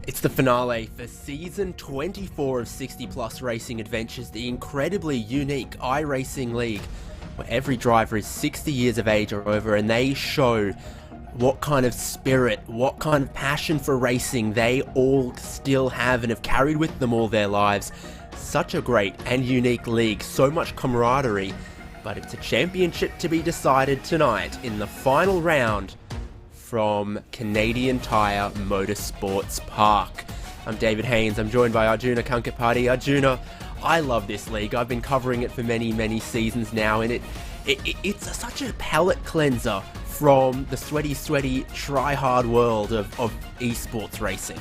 It's the finale for Season 24 of 60 Plus Racing Adventures, the incredibly unique iRacing League, where every driver is 60 years of age or over, and they show what kind of spirit, what kind of passion for racing they all still have and have carried with them all their lives. Such a great and unique league, so much camaraderie, but it's a championship to be decided tonight in the final round from Canadian Tire Motorsports Park. I'm David Haynes, I'm joined by Arjuna Kankapati. Arjuna, I love this league. I've been covering it for many seasons now, and it's such a palate cleanser from the sweaty, try-hard world of esports racing.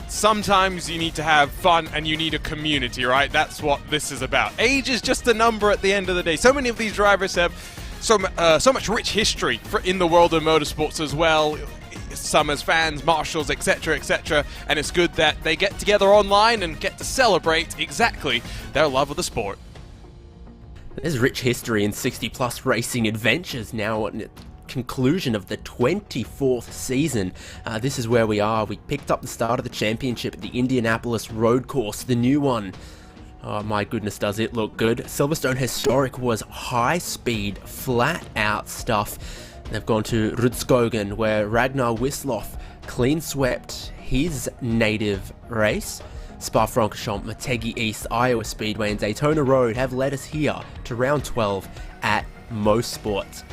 Sometimes you need to have fun and you need a community, right? That's what this is about. Age is just a number at the end of the day. So many of these drivers have so much rich history in the world of motorsports as well. Some as fans, marshals, etc., and it's good that they get together online and get to celebrate exactly their love of the sport. There's rich history in 60 Plus Racing Adventures now at the conclusion of the 24th season. This is where we are. We picked up the start of the championship at the Indianapolis Road Course, the new one. Oh my goodness, does it look good. Silverstone Historic was high-speed, flat-out stuff. They've gone to Rudskogen, where Ragnar Wisloff clean-swept his native race. Spa-Francorchamps, Motegi East, Iowa Speedway, and Daytona Road have led us here to round 12 at Mosport.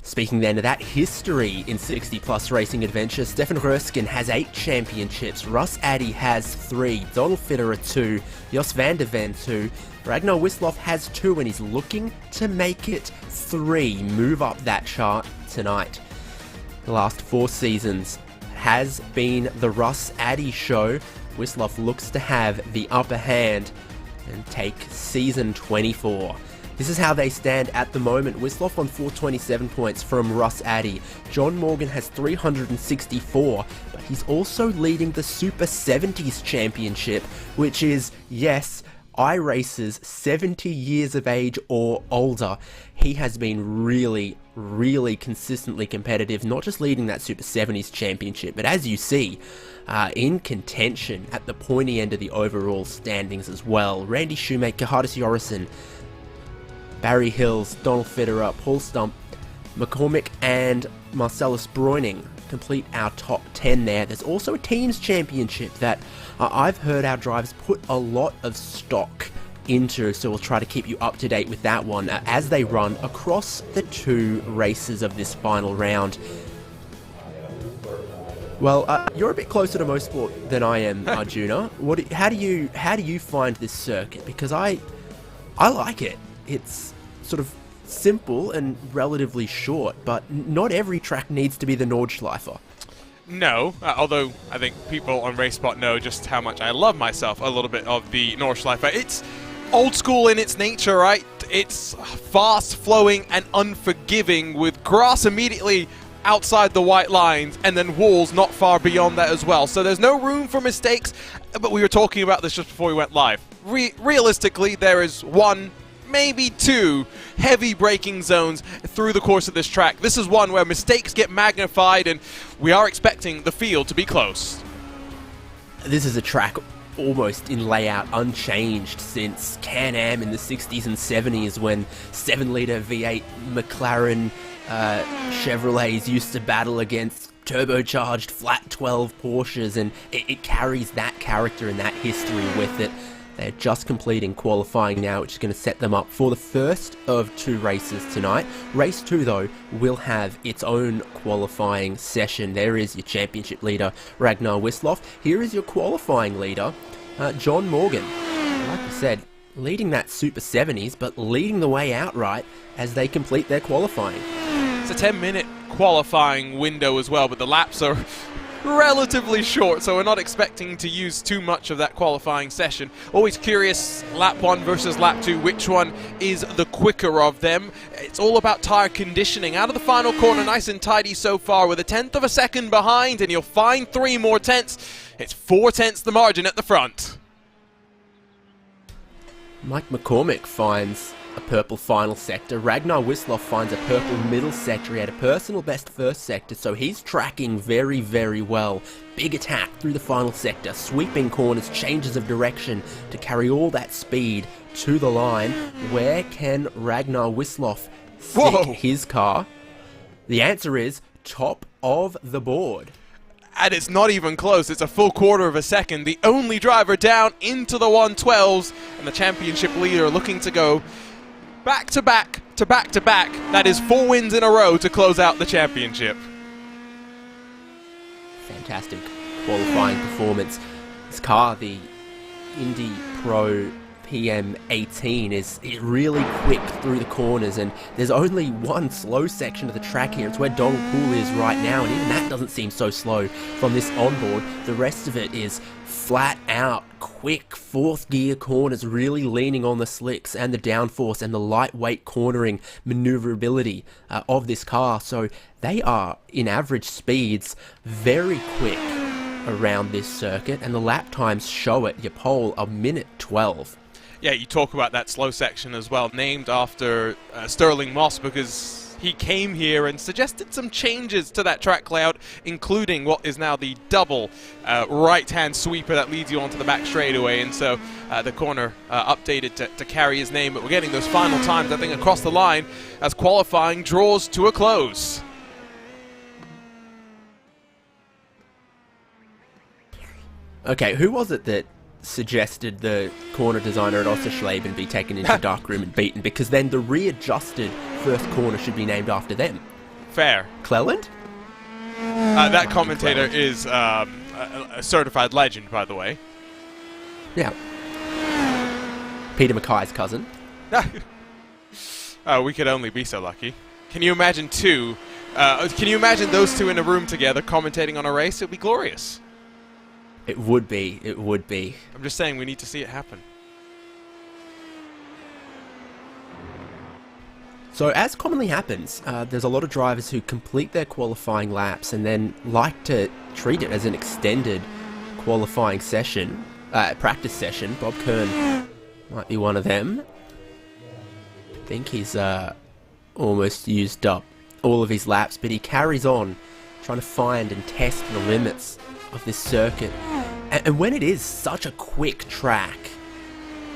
Speaking then of that history in 60 Plus Racing Adventures, Stefan Rösken has 8 championships, Russ Addy has 3, Donald Fitterer 2, Jos van der Ven 2, Ragnar Wisloff has 2, and he's looking to make it 3, move up that chart tonight. The last 4 seasons has been the Russ Addy show. Wisloff looks to have the upper hand and take season 24. This is how they stand at the moment. Wisloff on 427 points from Russ Addy. John Morgan has 364, but he's also leading the Super 70s Championship, which is, yes, iRacers 70 years of age or older. He has been really consistently competitive, not just leading that Super 70s Championship, but as you see, in contention at the pointy end of the overall standings as well. Randy Shoemaker, Hardis Jorrison, Barry Hills, Donald Fitterer, Paul Stump, McCormick and Marcellus Breuning complete our top 10 there. There's also a teams championship that I've heard our drivers put a lot of stock into, so we'll try to keep you up to date with that one as they run across the 2 races of this final round. Well, you're a bit closer to Mosport than I am, Arjuna. How do you find this circuit? Because I like it. It's sort of simple and relatively short, but not every track needs to be the Nordschleifer. No, although I think people on RaceSpot know just how much I love myself a little bit of the Nordschleifer. It's old school in its nature, right? It's fast-flowing and unforgiving, with grass immediately outside the white lines and then walls not far beyond that as well. So there's no room for mistakes, but we were talking about this just before we went live. Realistically, there is 1, maybe 2 heavy braking zones through the course of this track. This is one where mistakes get magnified, and we are expecting the field to be close. This is a track almost in layout unchanged since Can-Am in the 60s and 70s, when 7-litre V8 McLaren Chevrolets used to battle against turbocharged flat 12 Porsches, and it carries that character and that history with it. They're just completing qualifying now, which is going to set them up for the first of 2 races tonight. Race 2, though, will have its own qualifying session. There is your championship leader, Ragnar Wisloff. Here is your qualifying leader, John Morgan. Like I said, leading that Super 70s, but leading the way outright as they complete their qualifying. It's a 10-minute qualifying window as well, but the laps are relatively short, so we're not expecting to use too much of that qualifying session. Always curious, lap 1 versus lap 2, which one is the quicker of them? It's all about tire conditioning. Out of the final corner, nice and tidy so far, with a 1/10 of a second behind, and you'll find 3 more tenths. It's 4 tenths the margin at the front. Mike McCormick finds a purple final sector. Ragnar Wisloff finds a purple middle sector. He had a personal best first sector, so he's tracking very, very well. Big attack through the final sector, sweeping corners, changes of direction to carry all that speed to the line. Where can Ragnar Wisloff stick his car? The answer is top of the board. And it's not even close. It's a full quarter of a second. The only driver down into the 112s, and the championship leader looking to go back to back to back to back. That is 4 wins in a row to close out the championship. Fantastic qualifying performance. This car, the Indy Pro PM18, is really quick through the corners, and there's only one slow section of the track here. It's where Donald Poole is right now, and even that doesn't seem so slow from this onboard. The rest of it is flat out quick 4th gear corners, really leaning on the slicks and the downforce and the lightweight cornering maneuverability of this car. So they are, in average speeds, very quick around this circuit, and the lap times show it. Your pole, 1:12. Yeah, you talk about that slow section as well, named after Sterling Moss, because he came here and suggested some changes to that track layout, including what is now the double right-hand sweeper that leads you onto the back straightaway, and so the corner updated to carry his name. But we're getting those final times, I think, across the line as qualifying draws to a close. Okay, who was it that suggested the corner designer at Osserschleben be taken into the dark room and beaten? Because then the readjusted first corner should be named after them. Fair. Cleland? That commentator is a certified legend, by the way. Yeah. Peter Mackay's cousin. We could only be so lucky. Can you imagine can you imagine those two in a room together commentating on a race? It would be glorious. It would be. It would be. I'm just saying we need to see it happen. So as commonly happens, there's a lot of drivers who complete their qualifying laps and then like to treat it as an extended qualifying session, practice session. Bob Kern might be one of them. I think he's almost used up all of his laps, but he carries on trying to find and test the limits of this circuit. And when it is such a quick track,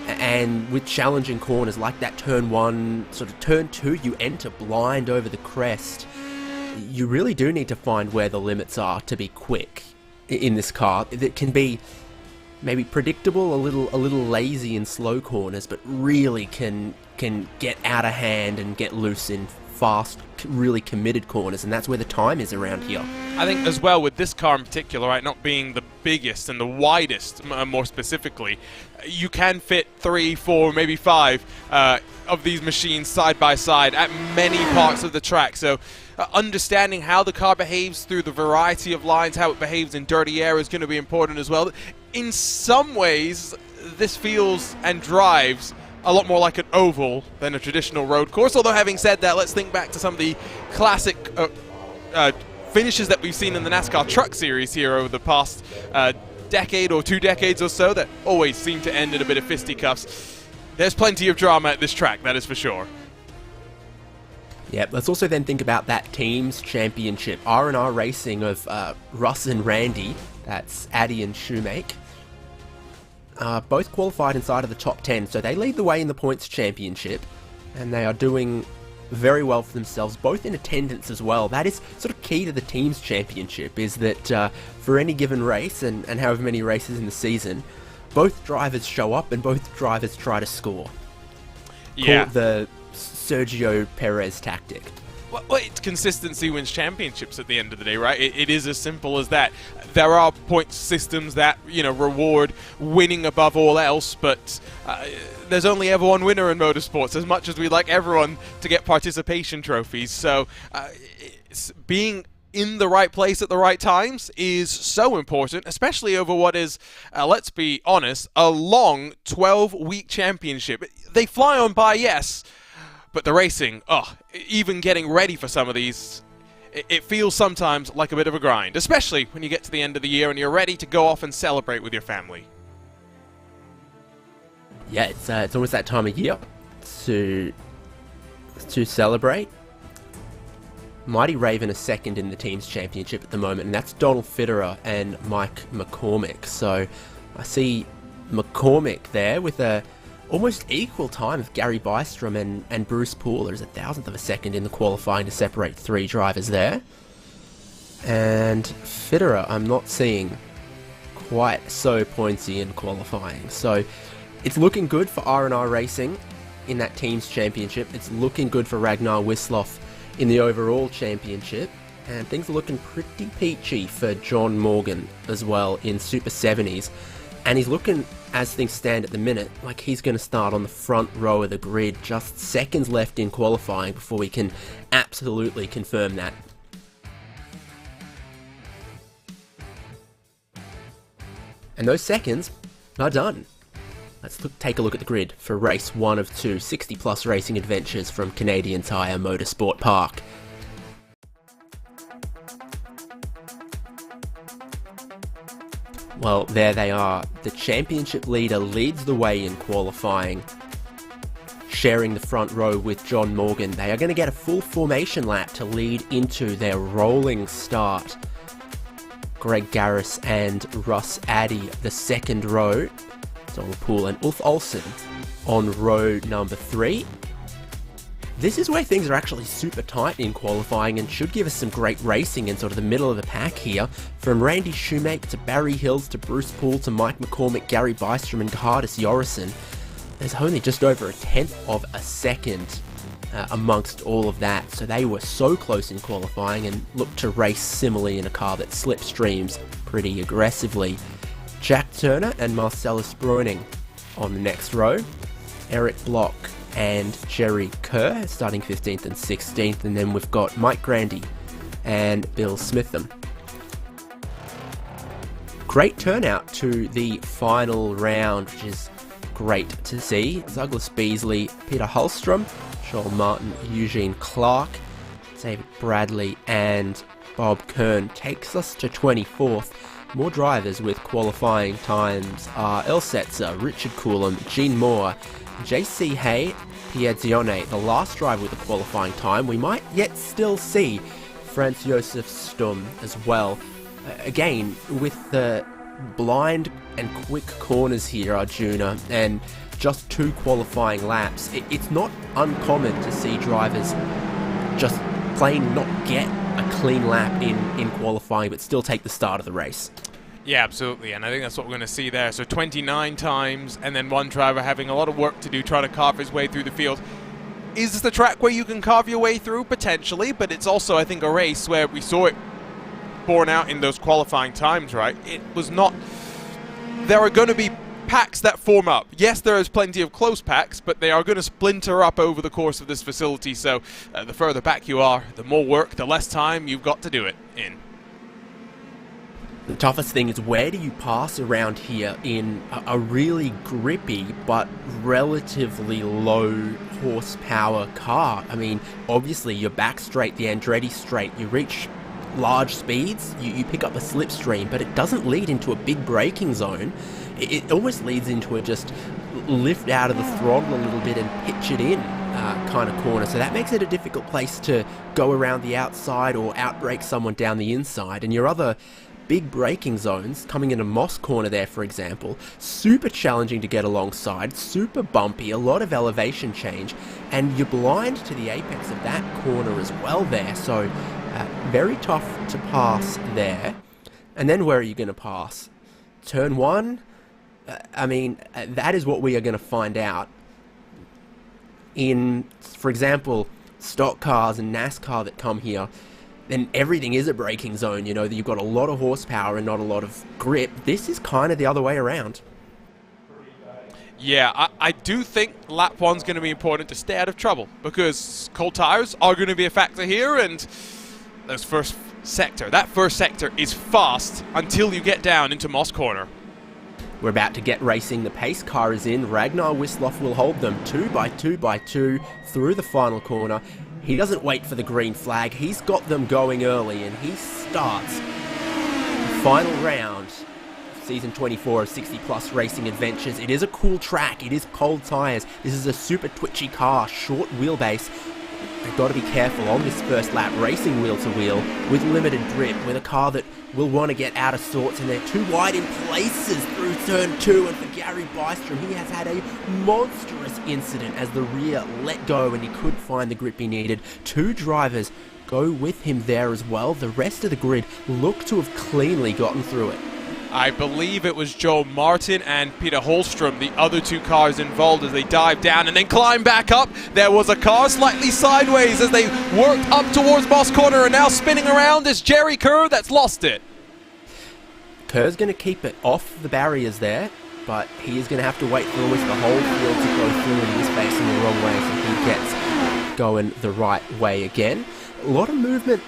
and with challenging corners like that turn 1, sort of turn 2, you enter blind over the crest, you really do need to find where the limits are to be quick in this car. That can be maybe predictable, a little lazy in slow corners, but really can get out of hand and get loose in fast, really committed corners, and that's where the time is around here. I think as well with this car in particular, right, not being the biggest and the widest, more specifically, you can fit 3, 4, maybe 5 of these machines side by side at many parts of the track. So understanding how the car behaves through the variety of lines, how it behaves in dirty air is going to be important as well. In some ways, this feels and drives a lot more like an oval than a traditional road course. Although having said that, let's think back to some of the classic finishes that we've seen in the NASCAR Truck Series here over the past decade or 2 decades or so that always seem to end in a bit of fisticuffs. There's plenty of drama at this track, that is for sure. Yeah, let's also then think about that team's championship. R&R Racing of Russ and Randy, that's Addy and Shoemake. Both qualified inside of the top 10, so they lead the way in the points championship, and they are doing very well for themselves, both in attendance as well. That is sort of key to the team's championship, is that for any given race, and however many races in the season, both drivers show up and both drivers try to score. Yeah. Call it the Sergio Perez tactic. Well, it's consistency wins championships at the end of the day, right? It is as simple as that. There are point systems that, reward winning above all else, but there's only ever one winner in motorsports, as much as we'd like everyone to get participation trophies. So being in the right place at the right times is so important, especially over what is, let's be honest, a long 12-week championship. They fly on by, yes, but the racing, even getting ready for some of these, it feels sometimes like a bit of a grind, especially when you get to the end of the year and you're ready to go off and celebrate with your family. Yeah, it's almost that time of year to celebrate. Mighty Raven is second in the team's championship at the moment, and that's Donald Fitterer and Mike McCormick. So I see McCormick there with a almost equal time of Gary Bystrom and Bruce Poole. There's a thousandth of a second in the qualifying to separate three drivers there. And Fitterer, I'm not seeing quite so pointy in qualifying. So it's looking good for R&R Racing in that team's championship. It's looking good for Ragnar Wisloff in the overall championship, and things are looking pretty peachy for John Morgan as well in Super 70s, and he's looking, as things stand at the minute, like he's going to start on the front row of the grid. Just seconds left in qualifying before we can absolutely confirm that. And those seconds are done. Let's take a look at the grid for race 1 of 2 60-plus racing adventures from Canadian Tire Motorsport Park. Well, there they are. The championship leader leads the way in qualifying, sharing the front row with John Morgan. They are going to get a full formation lap to lead into their rolling start. Greg Garris and Russ Addy, the second row. Donald Poole and Ulf Olsen on row number 3. This is where things are actually super tight in qualifying and should give us some great racing in sort of the middle of the pack here. From Randy Shoemake to Barry Hills to Bruce Poole to Mike McCormick, Gary Bystrom and Gardis Jorison. There's only just over a tenth of a second amongst all of that, so they were so close in qualifying and look to race similarly in a car that slipstreams pretty aggressively. Jack Turner and Marcellus Breuning on the next row. Eric Block and Jerry Kerr starting 15th and 16th, and then we've got Mike Grandy and Bill Smitham. Great turnout to the final round, which is great to see. Douglas Beasley, Peter Hallstrom, Joel Martin, Eugene Clark, David Bradley and Bob Kern takes us to 24th. More drivers with qualifying times are El Setzer, Richard Coulomb, Gene Moore, JC Hay, Pierre Dione, the last driver with a qualifying time. We might yet still see Franz Josef Stum as well. Again, with the blind and quick corners here, Arjuna, and just 2 qualifying laps, it's not uncommon to see drivers just plain not get a clean lap in qualifying but still take the start of the race. Yeah, absolutely, and I think that's what we're going to see there. So 29 times, and then one driver having a lot of work to do trying to carve his way through the field. Is this the track where you can carve your way through? Potentially, but it's also, I think, a race where we saw it borne out in those qualifying times, right? It was not... There are going to be packs that form up. Yes, there is plenty of close packs, but they are going to splinter up over the course of this facility, so the further back you are, the more work, the less time you've got to do it in. The toughest thing is, where do you pass around here in a really grippy but relatively low horsepower car? I mean, obviously your back straight, the Andretti straight, you reach large speeds, you pick up a slipstream, but it doesn't lead into a big braking zone. It almost leads into a just lift out of the throttle a little bit and pitch it in kind of corner. So that makes it a difficult place to go around the outside or outbrake someone down the inside. And your other big braking zones, coming into Moss Corner there, for example, super challenging to get alongside, super bumpy, a lot of elevation change, and you're blind to the apex of that corner as well there. So very tough to pass there. And then where are you going to pass? Turn 1? I mean, that is what we are going to find out in, for example, stock cars and NASCAR that come here. Then everything is a braking zone, you know, you've got a lot of horsepower and not a lot of grip. This is kind of the other way around. Yeah, I do think lap 1's going to be important to stay out of trouble, because cold tires are going to be a factor here, and those first sector. That first sector is fast until you get down into Moss Corner. We're about to get racing. The pace car is in. Ragnar Wisloff will hold them 2 by 2 by 2 through the final corner. He doesn't wait for the green flag. He's got them going early, and he starts the final round of Season 24 of 60 Plus Racing Adventures. It is a cool track. It is cold tyres. This is a super twitchy car, short wheelbase. They've got to be careful on this first lap, racing wheel to wheel with limited grip, with a car that will want to get out of sorts, and they're too wide in places through turn 2. And for Gary Bystrom, he has had a monstrous incident as the rear let go and he couldn't find the grip he needed. 2 drivers go with him there as well. The rest of the grid look to have cleanly gotten through it. I believe it was Joe Martin and Peter Holstrom, the other 2 cars involved, as they dive down and then climb back up. There was a car slightly sideways as they worked up towards Moss Corner, and now spinning around is Jerry Kerr that's lost it. Kerr's going to keep it off the barriers there, but he is going to have to wait for almost the whole field to go through, and he's facing the wrong way, so he gets going the right way again. A lot of movement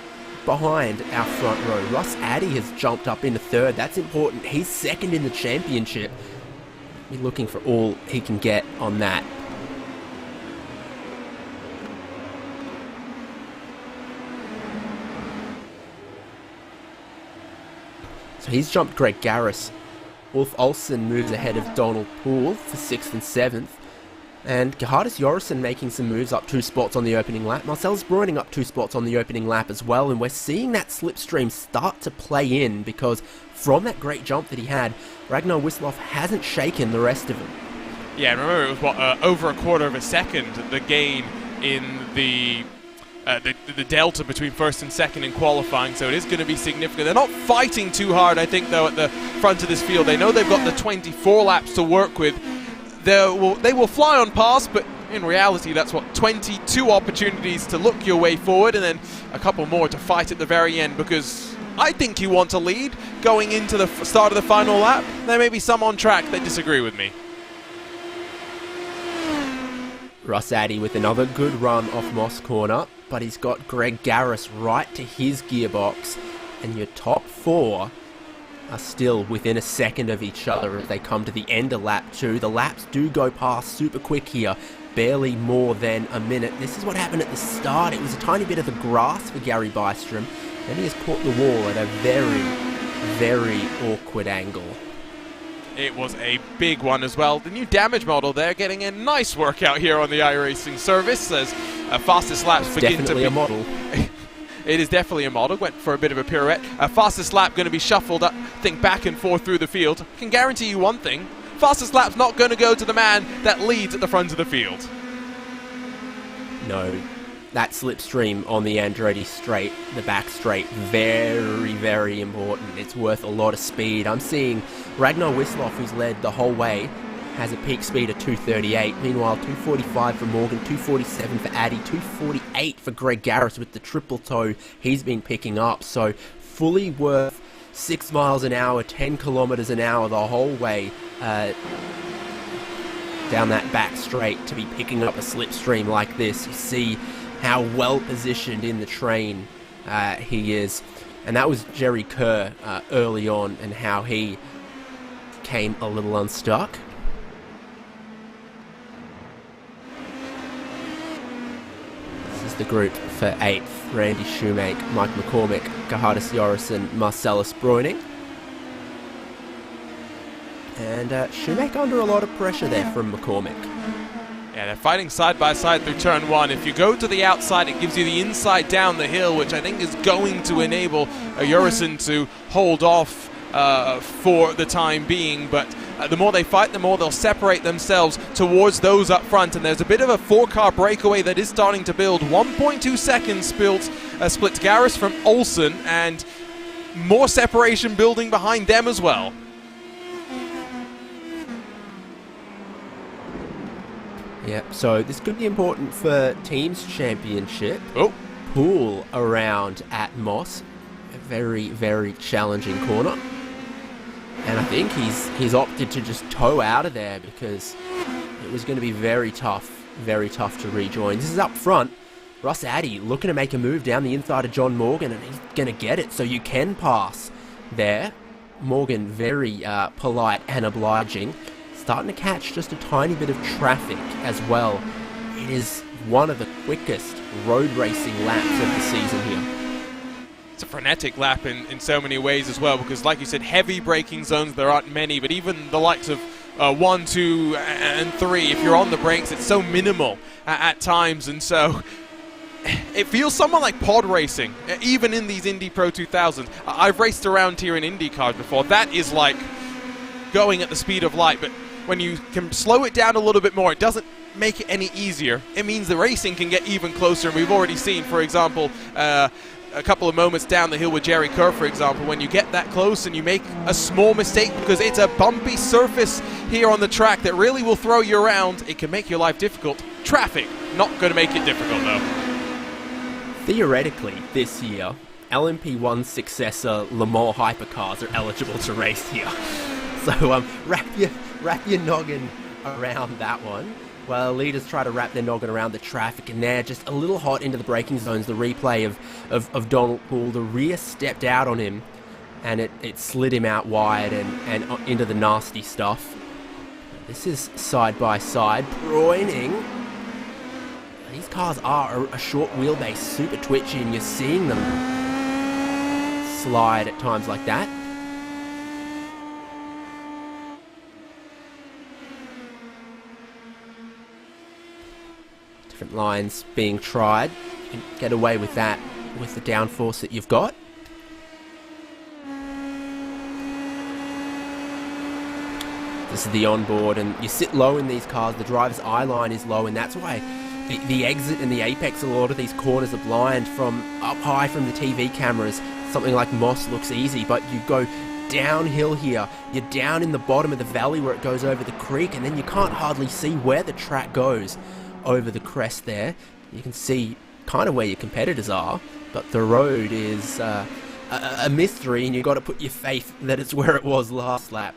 behind our front row. Russ Addy has jumped up into 3rd. That's important. He's 2nd in the championship. He's looking for all he can get on that. So he's jumped Greg Garris. Ulf Olsen moves ahead of Donald Poole for 6th and 7th. And Gerhardus Jorrison making some moves up 2 spots on the opening lap. Marcellus Breuning up 2 spots on the opening lap as well. And we're seeing that slipstream start to play in, because from that great jump that he had, Ragnar Wisloff hasn't shaken the rest of them. Yeah, remember it was over a quarter of a second, the gain in the delta between 1st and 2nd in qualifying, so it is going to be significant. They're not fighting too hard, I think, though, at the front of this field. They know they've got the 24 laps to work with. They will fly on past, but in reality, that's what, 22 opportunities to look your way forward, and then a couple more to fight at the very end, because I think you want to lead going into the start of the final lap. There may be some on track that disagree with me. Russ Addy with another good run off Moss Corner, but he's got Greg Garris right to his gearbox, and your top 4 are still within a second of each other as they come to the end of lap 2. The laps do go past super quick here, barely more than a minute. This is what happened at the start. It was a tiny bit of the grass for Gary Bystrom. Then he has caught the wall at a very, very awkward angle. It was a big one as well. The new damage model there getting a nice workout here on the iRacing service as fastest laps begin to be... Definitely a model. It is definitely a model. Went for a bit of a pirouette. Fastest lap going to be shuffled, I think, back and forth through the field. I can guarantee you one thing. Fastest lap's not going to go to the man that leads at the front of the field. No. That slipstream on the Andretti straight, the back straight, very, very important. It's worth a lot of speed. I'm seeing Ragnar Wisloff, who's led the whole way, has a peak speed of 238. Meanwhile, 245 for Morgan, 247 for Addy, 248 for Greg Garris with the triple toe he's been picking up. So fully worth 6 miles an hour, 10 kilometers an hour the whole way down that back straight to be picking up a slipstream like this. You see how well positioned in the train he is. And that was Jerry Kerr early on, and how he came a little unstuck. The group for 8th, Randy Shoemake, Mike McCormick, Gerhardus Jorrison, Marcellus Breuning. And Shoemake under a lot of pressure there from McCormick. Yeah, they're fighting side by side through turn 1. If you go to the outside, it gives you the inside down the hill, which I think is going to enable Jorrison to hold off for the time being, but the more they fight, the more they'll separate themselves towards those up front, and there's a bit of a 4-car breakaway that is starting to build. 1.2 seconds split Garris from Olsen, and more separation building behind them as well. Yep, so this could be important for Teams Championship. Oh. Poole around at Moss. A very, very challenging corner. And I think he's opted to just tow out of there because it was going to be very tough to rejoin. This is up front. Russ Addy looking to make a move down the inside of John Morgan, and he's going to get it, so you can pass there. Morgan very polite and obliging. Starting to catch just a tiny bit of traffic as well. It is one of the quickest road racing laps of the season here. It's a frenetic lap in so many ways as well, because like you said, heavy braking zones, there aren't many, but even the likes of 1, 2, and 3, if you're on the brakes, it's so minimal at times, and so it feels somewhat like pod racing, even in these Indy Pro 2000s. I've raced around here in Indy cars before. That is like going at the speed of light, but when you can slow it down a little bit more, it doesn't make it any easier. It means the racing can get even closer, and we've already seen, for example, a couple of moments down the hill with Jerry Kerr, for example, when you get that close and you make a small mistake, because it's a bumpy surface here on the track that really will throw you around, it can make your life difficult. Traffic, not going to make it difficult though. Theoretically, this year, LMP1's successor Le Mans hypercars are eligible to race here. So wrap your noggin around that one. Well, leaders try to wrap their noggin around the traffic, and they're just a little hot into the braking zones. The replay of Donald Poole, the rear stepped out on him, and it slid him out wide and into the nasty stuff. This is side by side. Broining. These cars are a short wheelbase, super twitchy, and you're seeing them slide at times like that. Different lines being tried. You can get away with that with the downforce that you've got. This is the onboard, and you sit low in these cars. The driver's eye line is low, and that's why the exit and the apex of a lot of these corners are blind from up high from the TV cameras. Something like Moss looks easy, but you go downhill here. You're down in the bottom of the valley where it goes over the creek, and then you can't hardly see where the track goes over the crest there. You can see kind of where your competitors are, but the road is a mystery, and you've got to put your faith that it's where it was last lap.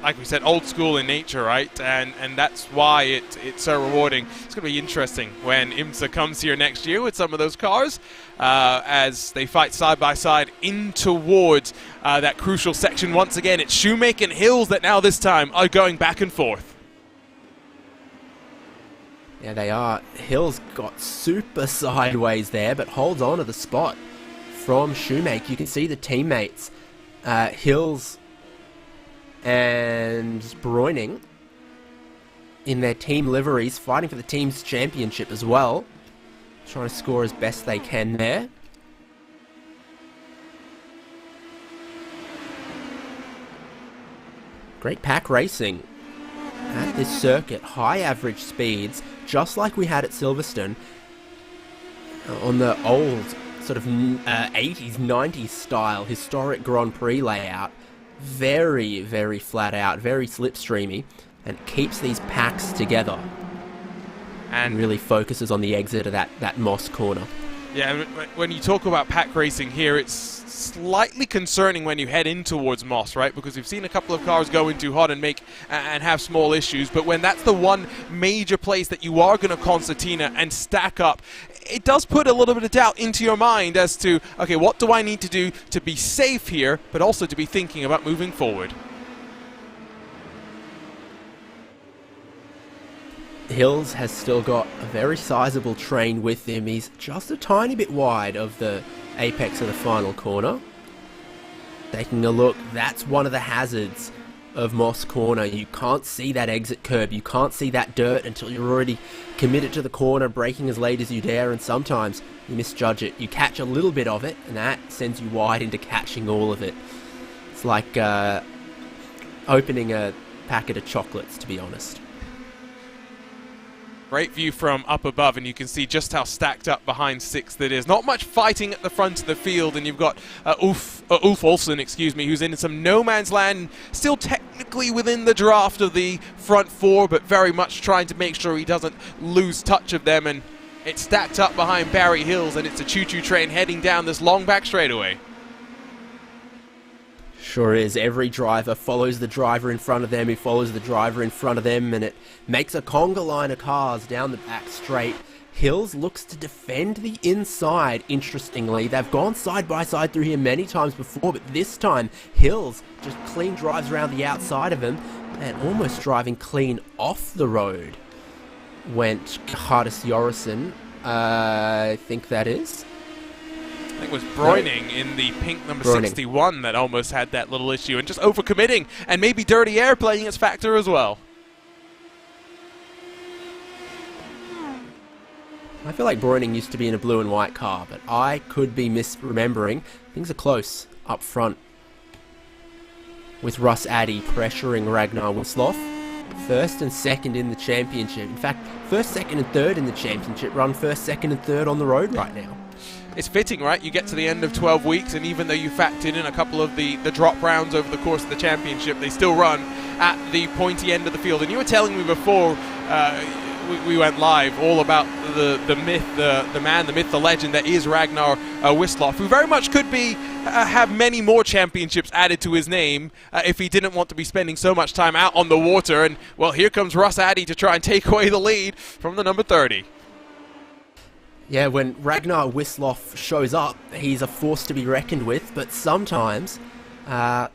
Like we said, old school in nature, right? And that's why it's so rewarding. It's going to be interesting when IMSA comes here next year with some of those cars as they fight side by side in towards that crucial section. Once again, it's Shoemaker and Hills that now this time are going back and forth. Yeah, they are. Hills got super sideways there, but holds on to the spot from Shoemaker. You can see the teammates, Hills and Broining, in their team liveries, fighting for the team's championship as well. Trying to score as best they can there. Great pack racing at this circuit. High average speeds, just like we had at Silverstone on the old sort of 80s, 90s style historic Grand Prix layout. Very, very flat out, very slipstreamy, and keeps these packs together and really focuses on the exit of that Moss corner. Yeah, when you talk about pack racing here, it's slightly concerning when you head in towards Moss, right? Because we've seen a couple of cars go in too hot and have small issues, but when that's the one major place that you are going to concertina and stack up, it does put a little bit of doubt into your mind as to, okay, what do I need to do to be safe here, but also to be thinking about moving forward? Hills has still got a very sizable train with him. He's just a tiny bit wide of the apex of the final corner. Taking a look, that's one of the hazards of Moss Corner. You can't see that exit curb, you can't see that dirt until you're already committed to the corner, braking as late as you dare, and sometimes you misjudge it. You catch a little bit of it, and that sends you wide into catching all of it. It's like opening a packet of chocolates, to be honest. Great view from up above, and you can see just how stacked up behind sixth it is. Not much fighting at the front of the field, and you've got Ulf Olsen, who's in some no man's land, still technically within the draft of the front four, but very much trying to make sure he doesn't lose touch of them. And it's stacked up behind Barry Hills, and it's a choo-choo train heading down this long back straightaway. Sure is. Every driver follows the driver in front of them, who follows the driver in front of them, and it makes a conga line of cars down the back straight. Hills looks to defend the inside, interestingly. They've gone side by side through here many times before, but this time Hills just clean drives around the outside of him and almost driving clean off the road. Went Hardis Jorison, I think that is. I think it was Broining in the pink number 61 that almost had that little issue, and just overcommitting, and maybe dirty air playing its factor as well. I feel like Broining used to be in a blue and white car, but I could be misremembering. Things are close up front, with Russ Addy pressuring Ragnar Wisloff. First and second in the championship. In fact, first, second and third in the championship run. First, second and third on the road right now. It's fitting, right? You get to the end of 12 weeks, and even though you factored in a couple of the drop rounds over the course of the championship, they still run at the pointy end of the field. And you were telling me before we went live all about the myth, the man, the myth, the legend that is Ragnar Wisloff, who very much could be have many more championships added to his name if he didn't want to be spending so much time out on the water. And, well, here comes Russ Addy to try and take away the lead from the number 30. Yeah, when Ragnar Wisloff shows up, he's a force to be reckoned with, but sometimes that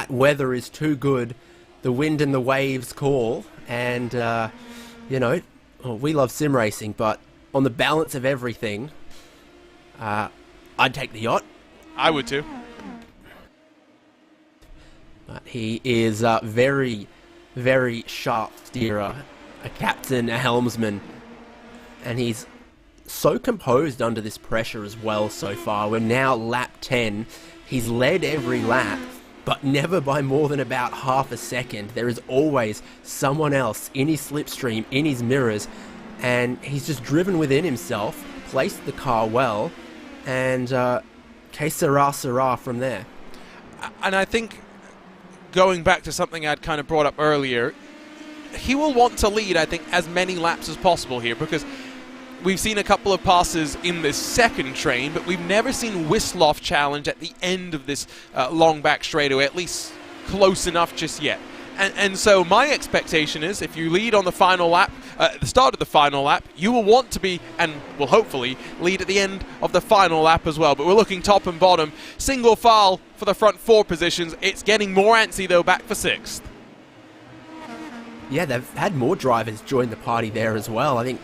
weather is too good, the wind and the waves call, and, you know, we love sim racing, but on the balance of everything, I'd take the yacht. I would too. But he is a very, very sharp steerer, a captain, a helmsman, and he's so composed under this pressure as well so far. We're now lap 10. He's led every lap, but never by more than about half a second. There is always someone else in his slipstream, in his mirrors, and he's just driven within himself, placed the car well, and que sera from there. And I think, going back to something I'd kind of brought up earlier, he will want to lead, I think, as many laps as possible here, because we've seen a couple of passes in this second train, but we've never seen Wisloff challenge at the end of this long back straightaway, at least close enough just yet. And so my expectation is, if you lead on the final lap, at the start of the final lap, you will want to be, and will hopefully, lead at the end of the final lap as well. But we're looking top and bottom. Single file for the front 4 positions. It's getting more antsy, though, back for 6th. Yeah, they've had more drivers join the party there as well. I think...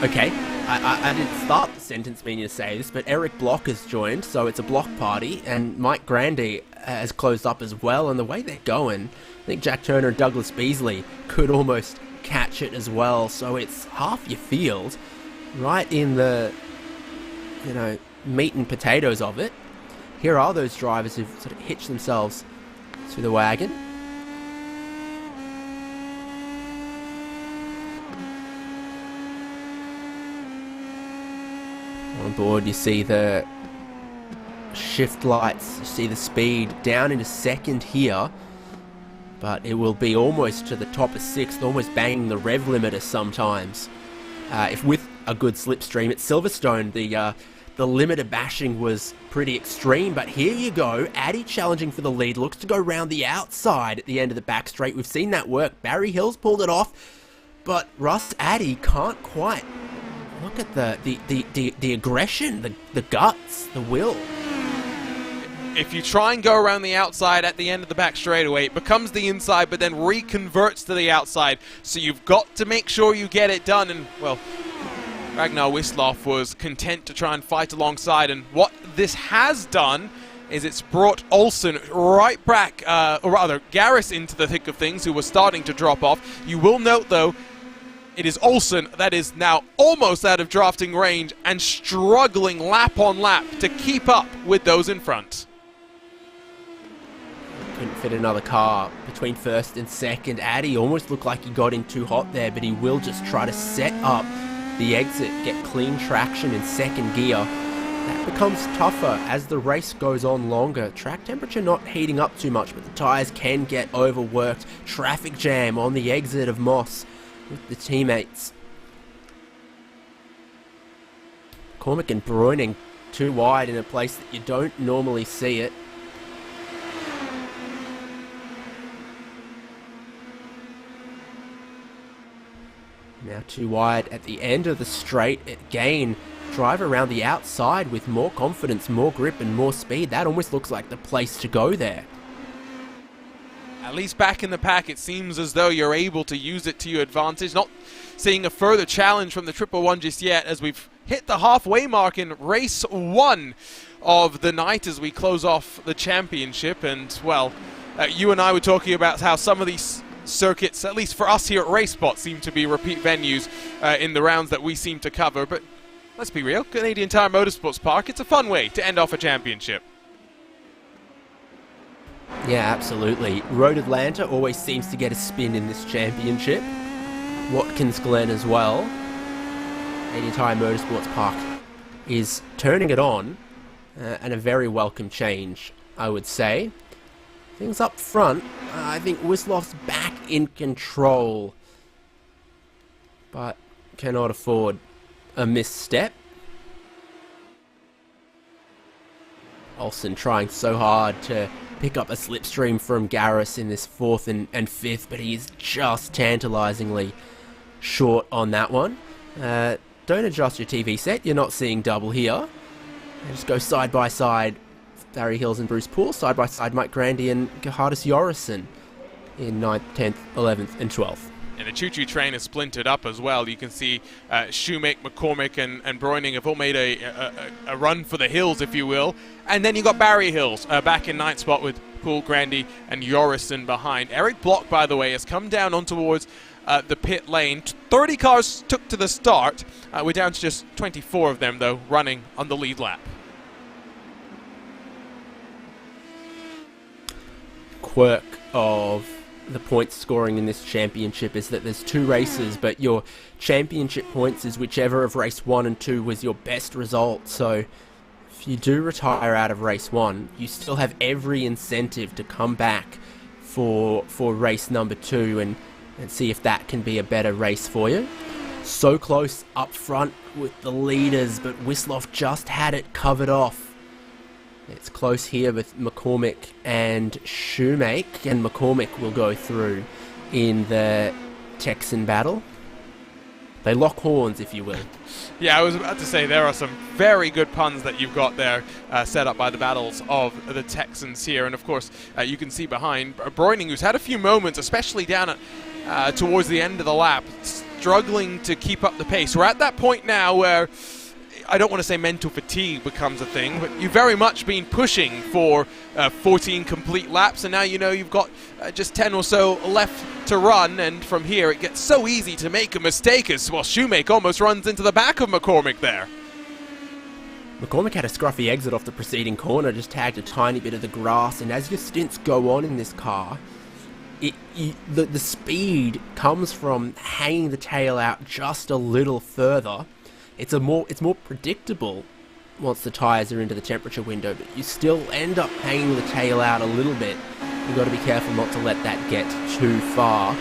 Okay, I didn't start the sentence meaning to say this, but Eric Block has joined, so it's a block party, and Mike Grandy has closed up as well, and the way they're going, I think Jack Turner and Douglas Beasley could almost catch it as well, so it's half your field, right in the, you know, meat and potatoes of it. Here are those drivers who've sort of hitched themselves to the wagon. On board, you see the shift lights, you see the speed down into second here, but it will be almost to the top of 6th, almost banging the rev limiter sometimes. If with a good slipstream at Silverstone, the limiter bashing was pretty extreme, but here you go, Addy challenging for the lead, looks to go round the outside at the end of the back straight. We've seen that work. Barry Hills pulled it off, but Russ Addy can't quite. Look at the aggression, the guts, the will. If you try and go around the outside at the end of the back straightaway, it becomes the inside, but then reconverts to the outside. So you've got to make sure you get it done. And, well, Ragnar Wisloff was content to try and fight alongside. And what this has done is it's brought Olsen right back, or rather Garris into the thick of things, who was starting to drop off. You will note, though, it is Olsen that is now almost out of drafting range and struggling lap on lap to keep up with those in front. Couldn't fit another car between first and second. Addy almost looked like he got in too hot there, but he will just try to set up the exit, get clean traction in second gear. That becomes tougher as the race goes on longer. Track temperature not heating up too much, but the tyres can get overworked. Traffic jam on the exit of Moss with the teammates. Cormac and Bruining too wide in a place that you don't normally see it. Now too wide at the end of the straight. Again, drive around the outside with more confidence, more grip and more speed. That almost looks like the place to go there. At least back in the pack, it seems as though you're able to use it to your advantage. Not seeing a further challenge from the 111 just yet, as we've hit the halfway mark in race 1 of the night as we close off the championship. And, well, you and I were talking about how some of these circuits, at least for us here at RaceSpot, seem to be repeat venues in the rounds that we seem to cover. But let's be real, Canadian Tire Motorsports Park, it's a fun way to end off a championship. Yeah, absolutely. Road Atlanta always seems to get a spin in this championship. Watkins Glen as well. Canadian Tire Motorsports Park is turning it on, and a very welcome change, I would say. Things up front, I think Wisloff's back in control, but cannot afford a misstep. Olsen trying so hard to pick up a slipstream from Garris in this 4th and 5th, but he's just tantalisingly short on that one. Don't adjust your TV set, you're not seeing double here. Just go side by side, Barry Hills and Bruce Poole, side by side Mike Grandy and Gerhardus Jorrison in 9th, 10th, 11th and 12th. And the choo-choo train is splintered up as well. You can see Shoemake, McCormick and Broining have all made a run for the hills, if you will. And then you got Barry Hills back in 9th spot with Poole, Grandy and Jorrison behind. Eric Block, by the way, has come down on towards the pit lane. 30 cars took to the start. We're down to just 24 of them, though, running on the lead lap. Quirk of the point scoring in this championship is that there's 2 races, but your championship points is whichever of race 1 and 2 was your best result. So if you do retire out of race 1, you still have every incentive to come back for race number 2 and see if that can be a better race for you. So close up front with the leaders, but Wisloff just had it covered off. It's close here with McCormick and Shoemake, and McCormick will go through in the Texan battle. They lock horns, if you will. Yeah, I was about to say there are some very good puns that you've got there set up by the battles of the Texans here. And, of course, you can see behind Broining, who's had a few moments, especially down at towards the end of the lap, struggling to keep up the pace. We're at that point now where I don't want to say mental fatigue becomes a thing, but you've very much been pushing for 14 complete laps, and now you know you've got just 10 or so left to run, and from here it gets so easy to make a mistake as well. Shoemake almost runs into the back of McCormick there. McCormick had a scruffy exit off the preceding corner, just tagged a tiny bit of the grass, and as your stints go on in this car, the speed comes from hanging the tail out just a little further. It's more predictable once the tyres are into the temperature window, but you still end up hanging the tail out a little bit. You've got to be careful not to let that get too far.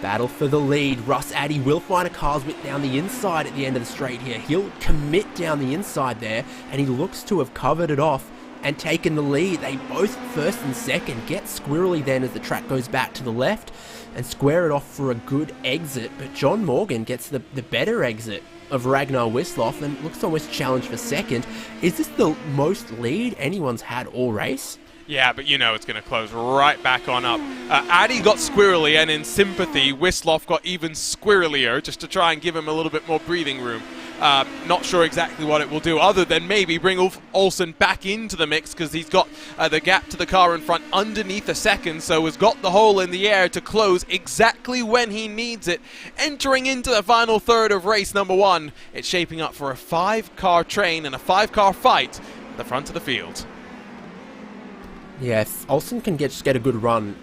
Battle for the lead. Russ Addy will find a car's width down the inside at the end of the straight here. He'll commit down the inside there, and he looks to have covered it off and taken the lead. They both first and second get squirrely then as the track goes back to the left and square it off for a good exit, but John Morgan gets the better exit of Ragnar Wisloff and looks to almost challenge for second. Is this the most lead anyone's had all race? Yeah, but you know it's going to close right back on up. Addy got squirrely, and in sympathy, Wisloff got even squirrelier just to try and give him a little bit more breathing room. Not sure exactly what it will do, other than maybe bring Olsen back into the mix, because he's got the gap to the car in front underneath a second, so has got the hole in the air to close exactly when he needs it. Entering into the final third of race number 1, it's shaping up for a 5-car train and a 5-car fight at the front of the field. Yeah, if Olsen can just get a good run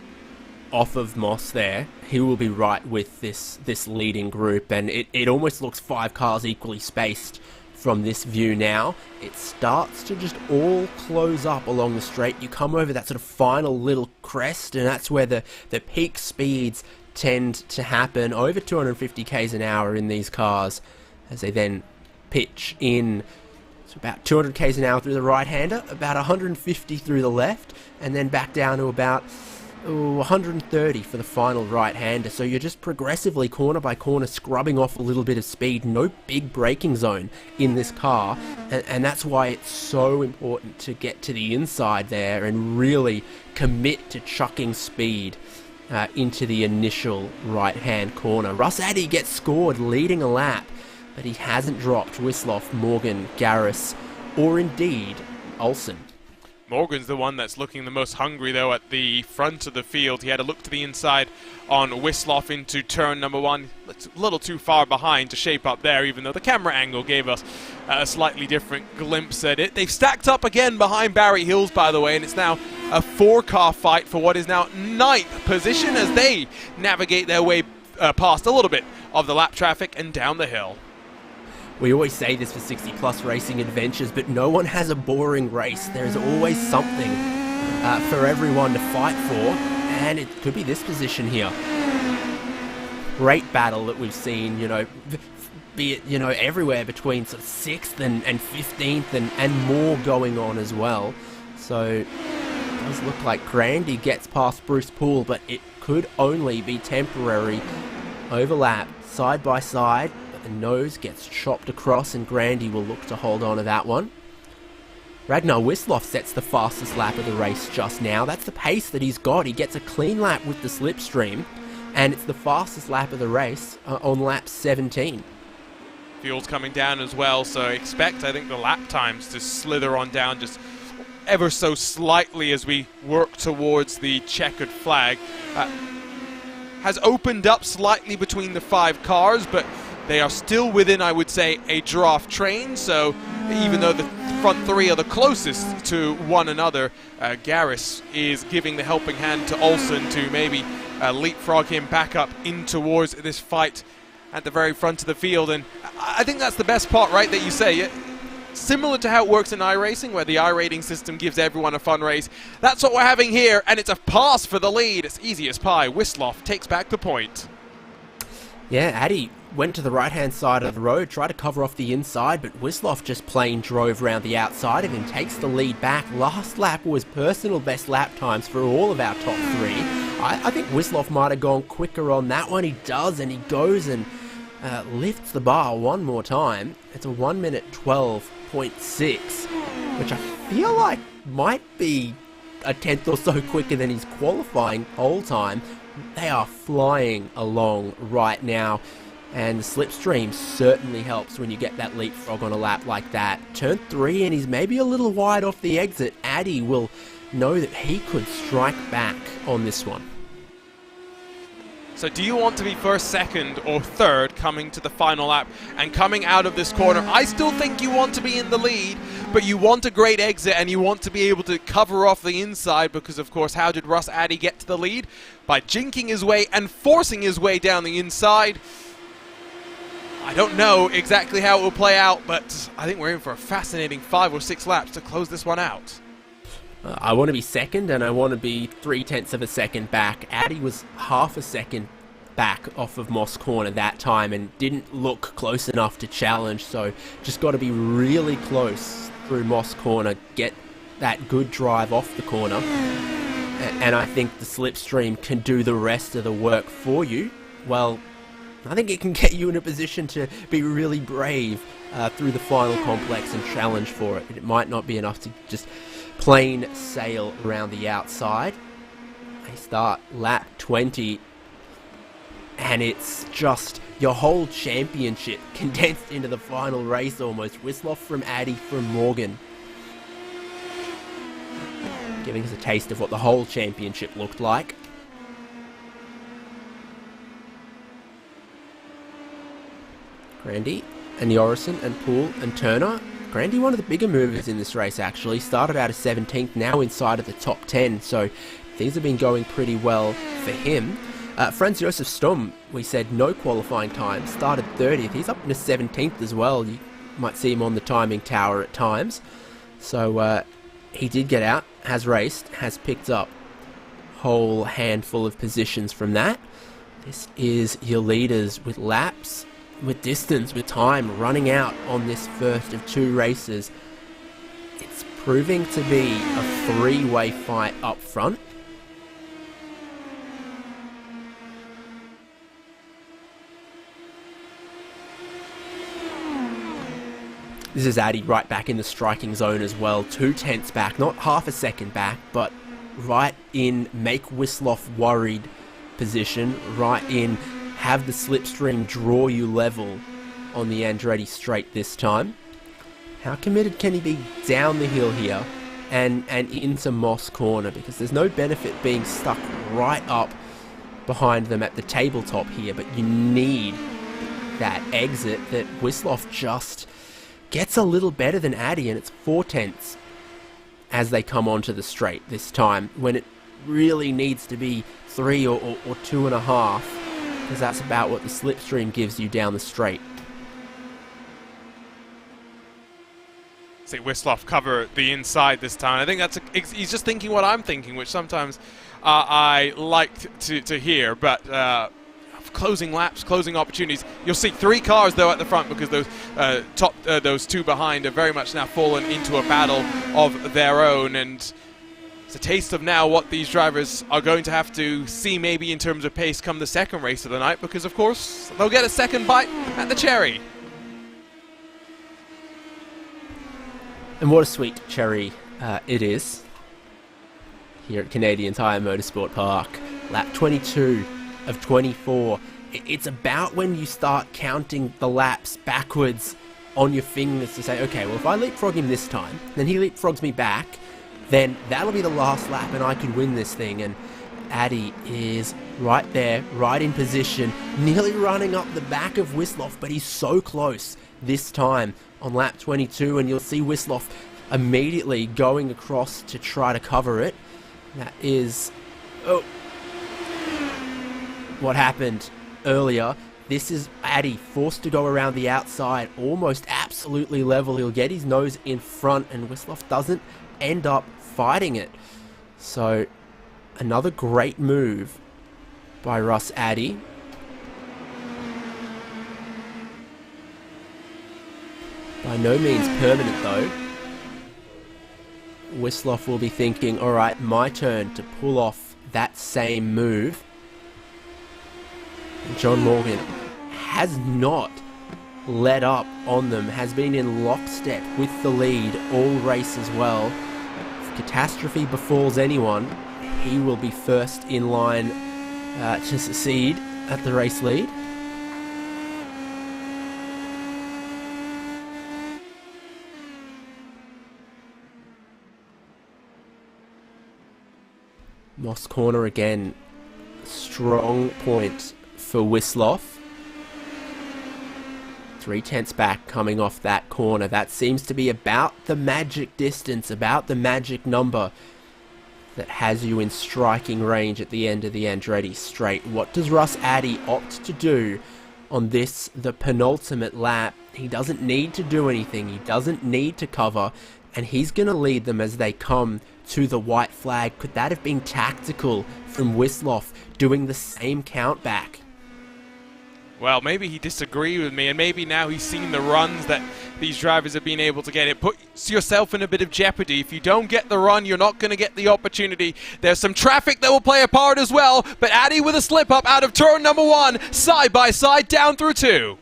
off of Moss there, he will be right with this leading group, and it almost looks 5 cars equally spaced from this view now. It starts to just all close up along the straight. You come over that sort of final little crest, and that's where the peak speeds tend to happen, over 250 k's an hour in these cars, as they then pitch in. So about 200 k's an hour through the right-hander, about 150 through the left, and then back down to about 130 for the final right-hander, so you're just progressively corner by corner scrubbing off a little bit of speed. No big braking zone in this car, and that's why it's so important to get to the inside there and really commit to chucking speed into the initial right-hand corner. Russ Addy gets scored leading a lap, but he hasn't dropped Wisloff, Morgan, Garris, or indeed Olsen. Morgan's the one that's looking the most hungry, though, at the front of the field. He had a look to the inside on Wisloff into turn number 1. It's a little too far behind to shape up there, even though the camera angle gave us a slightly different glimpse at it. They've stacked up again behind Barry Hills, by the way, and it's now a 4-car fight for what is now 9th position as they navigate their way past a little bit of the lap traffic and down the hill. We always say this for 60 Plus Racing Adventures, but no one has a boring race. There's always something for everyone to fight for, and it could be this position here. Great battle that we've seen, be it, everywhere between sort of 6th and 15th and more going on as well. So it does look like Grandy gets past Bruce Poole, but it could only be temporary. Overlap side by side. The nose gets chopped across and Grandy will look to hold on to that one. Ragnar Wisloff sets the fastest lap of the race just now. That's the pace that he's got. He gets a clean lap with the slipstream, and it's the fastest lap of the race on lap 17. Fuel's coming down as well, so expect, I think, the lap times to slither on down just ever so slightly as we work towards the checkered flag. Has opened up slightly between the 5 cars, but they are still within, I would say, a draft train, so even though the front 3 are the closest to one another, Garris is giving the helping hand to Olsen to maybe leapfrog him back up in towards this fight at the very front of the field. And I think that's the best part, right, that you say. Similar to how it works in iRacing, where the iRating system gives everyone a fun race. That's what we're having here, and it's a pass for the lead. It's easy as pie. Wisloff takes back the point. Yeah, Addy went to the right-hand side of the road, tried to cover off the inside, but Wisloff just plain drove round the outside of him, takes the lead back. Last lap was personal best lap times for all of our top 3. I think Wisloff might have gone quicker on that one. He does, and he goes and lifts the bar one more time. It's a 1 minute 12.6, which I feel like might be a tenth or so quicker than his qualifying pole time. They are flying along right now, and the slipstream certainly helps when you get that leapfrog on a lap like that. Turn 3, and he's maybe a little wide off the exit. Addy will know that he could strike back on this one. So do you want to be first, second, or third coming to the final lap and coming out of this corner? I still think you want to be in the lead, but you want a great exit and you want to be able to cover off the inside because, of course, how did Russ Addy get to the lead? By jinking his way and forcing his way down the inside. I don't know exactly how it will play out, but I think we're in for a fascinating 5 or 6 laps to close this one out. I want to be second, and I want to be 0.3 of a second back. Addy was half a second back off of Moss Corner that time and didn't look close enough to challenge, so just got to be really close through Moss Corner, get that good drive off the corner, and I think the slipstream can do the rest of the work for you. Well, I think it can get you in a position to be really brave through the final complex and challenge for it, but it might not be enough to just plain sail around the outside. They start lap 20, and it's just your whole championship condensed into the final race almost. Wisloff from Addy from Morgan, giving us a taste of what the whole championship looked like. Grandy and the Orison and Poole and Turner. Grandy, one of the bigger movers in this race actually, started out as 17th, now inside of the top 10, so things have been going pretty well for him. Franz Josef Sturm, we said no qualifying time, started 30th, he's up into 17th as well. You might see him on the timing tower at times. So he did get out, has raced, has picked up a whole handful of positions from that. This is your leaders with laps, with distance, with time running out on this first of 2 races. It's proving to be a 3-way fight up front. This is Addy right back in the striking zone as well. 2/10 back, not half a second back, but right in make Wisloff worried position, right in have the slipstream draw you level on the Andretti straight this time. How committed can he be down the hill here and into Moss corner? Because there's no benefit being stuck right up behind them at the tabletop here, but you need that exit that Wisloff just gets a little better than Addy, and it's 4/10 as they come onto the straight this time, when it really needs to be 3 or 2.5, because that's about what the slipstream gives you down the straight. See Wisloff cover the inside this time. I think he's just thinking what I'm thinking, which sometimes I like to hear, but closing laps, closing opportunities. You'll see 3 cars though at the front, because those those 2 behind are very much now fallen into a battle of their own, and it's a taste of now what these drivers are going to have to see maybe in terms of pace come the second race of the night, because of course they'll get a second bite at the cherry. And what a sweet cherry it is here at Canadian Tire Motorsport Park. Lap 22 of 24. It's about when you start counting the laps backwards on your fingers to say, okay, well, if I leapfrog him this time, then he leapfrogs me back, then that'll be the last lap and I can win this thing. And Addy is right there, right in position, nearly running up the back of Wisloff, but he's so close this time on lap 22, and you'll see Wisloff immediately going across to try to cover it. That is what happened earlier. This is Addy forced to go around the outside, almost absolutely level. He'll get his nose in front, and Wisloff doesn't end up fighting it. So another great move by Russ Addy. By no means permanent though. Wisloff will be thinking, alright, my turn to pull off that same move. John Morgan has not let up on them, has been in lockstep with the lead all race as well. If catastrophe befalls anyone, he will be first in line to succeed at the race lead. Moss corner again, strong point for Wisloff. 3/10 back coming off that corner. That seems to be about the magic distance, about the magic number that has you in striking range at the end of the Andretti straight. What does Russ Addy opt to do on this, the penultimate lap? He doesn't need to do anything. He doesn't need to cover, and he's going to lead them as they come to the white flag. Could that have been tactical from Wisloff doing the same count back? Well, maybe he disagreed with me, and maybe now he's seen the runs that these drivers have been able to get. It puts yourself in a bit of jeopardy. If you don't get the run, you're not going to get the opportunity. There's some traffic that will play a part as well, but Addy with a slip-up out of turn number 1, side by side down through 2.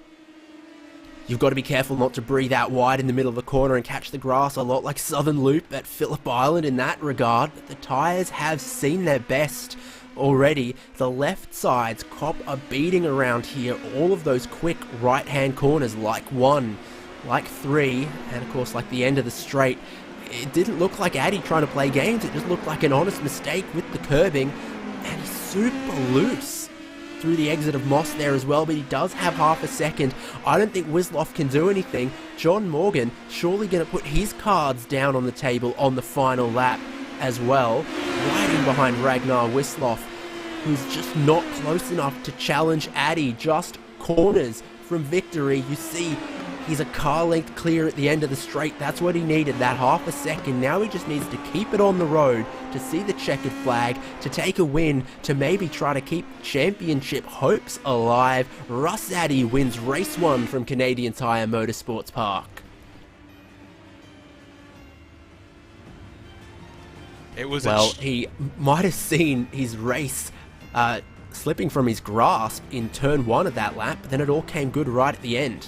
You've got to be careful not to breathe out wide in the middle of the corner and catch the grass, a lot like Southern Loop at Phillip Island in that regard. But the tyres have seen their best already. The left sides cop a beating around here. All of those quick right-hand corners, like 1, like 3, and of course like the end of the straight. It didn't look like Addy trying to play games. It just looked like an honest mistake with the curbing. And he's super loose through the exit of Moss there as well, but he does have half a second. I don't think Wisloff can do anything. John Morgan surely going to put his cards down on the table on the final lap as well, right in behind Ragnar Wisloff, who's just not close enough to challenge Addy. Just corners from victory. You see he's a car length clear at the end of the straight. That's what he needed, that half a second. Now he just needs to keep it on the road, to see the checkered flag, to take a win, to maybe try to keep championship hopes alive. Russ Addy wins race 1 from Canadian Tire Motorsports Park. It was he might have seen his race slipping from his grasp in turn 1 of that lap, but then it all came good right at the end.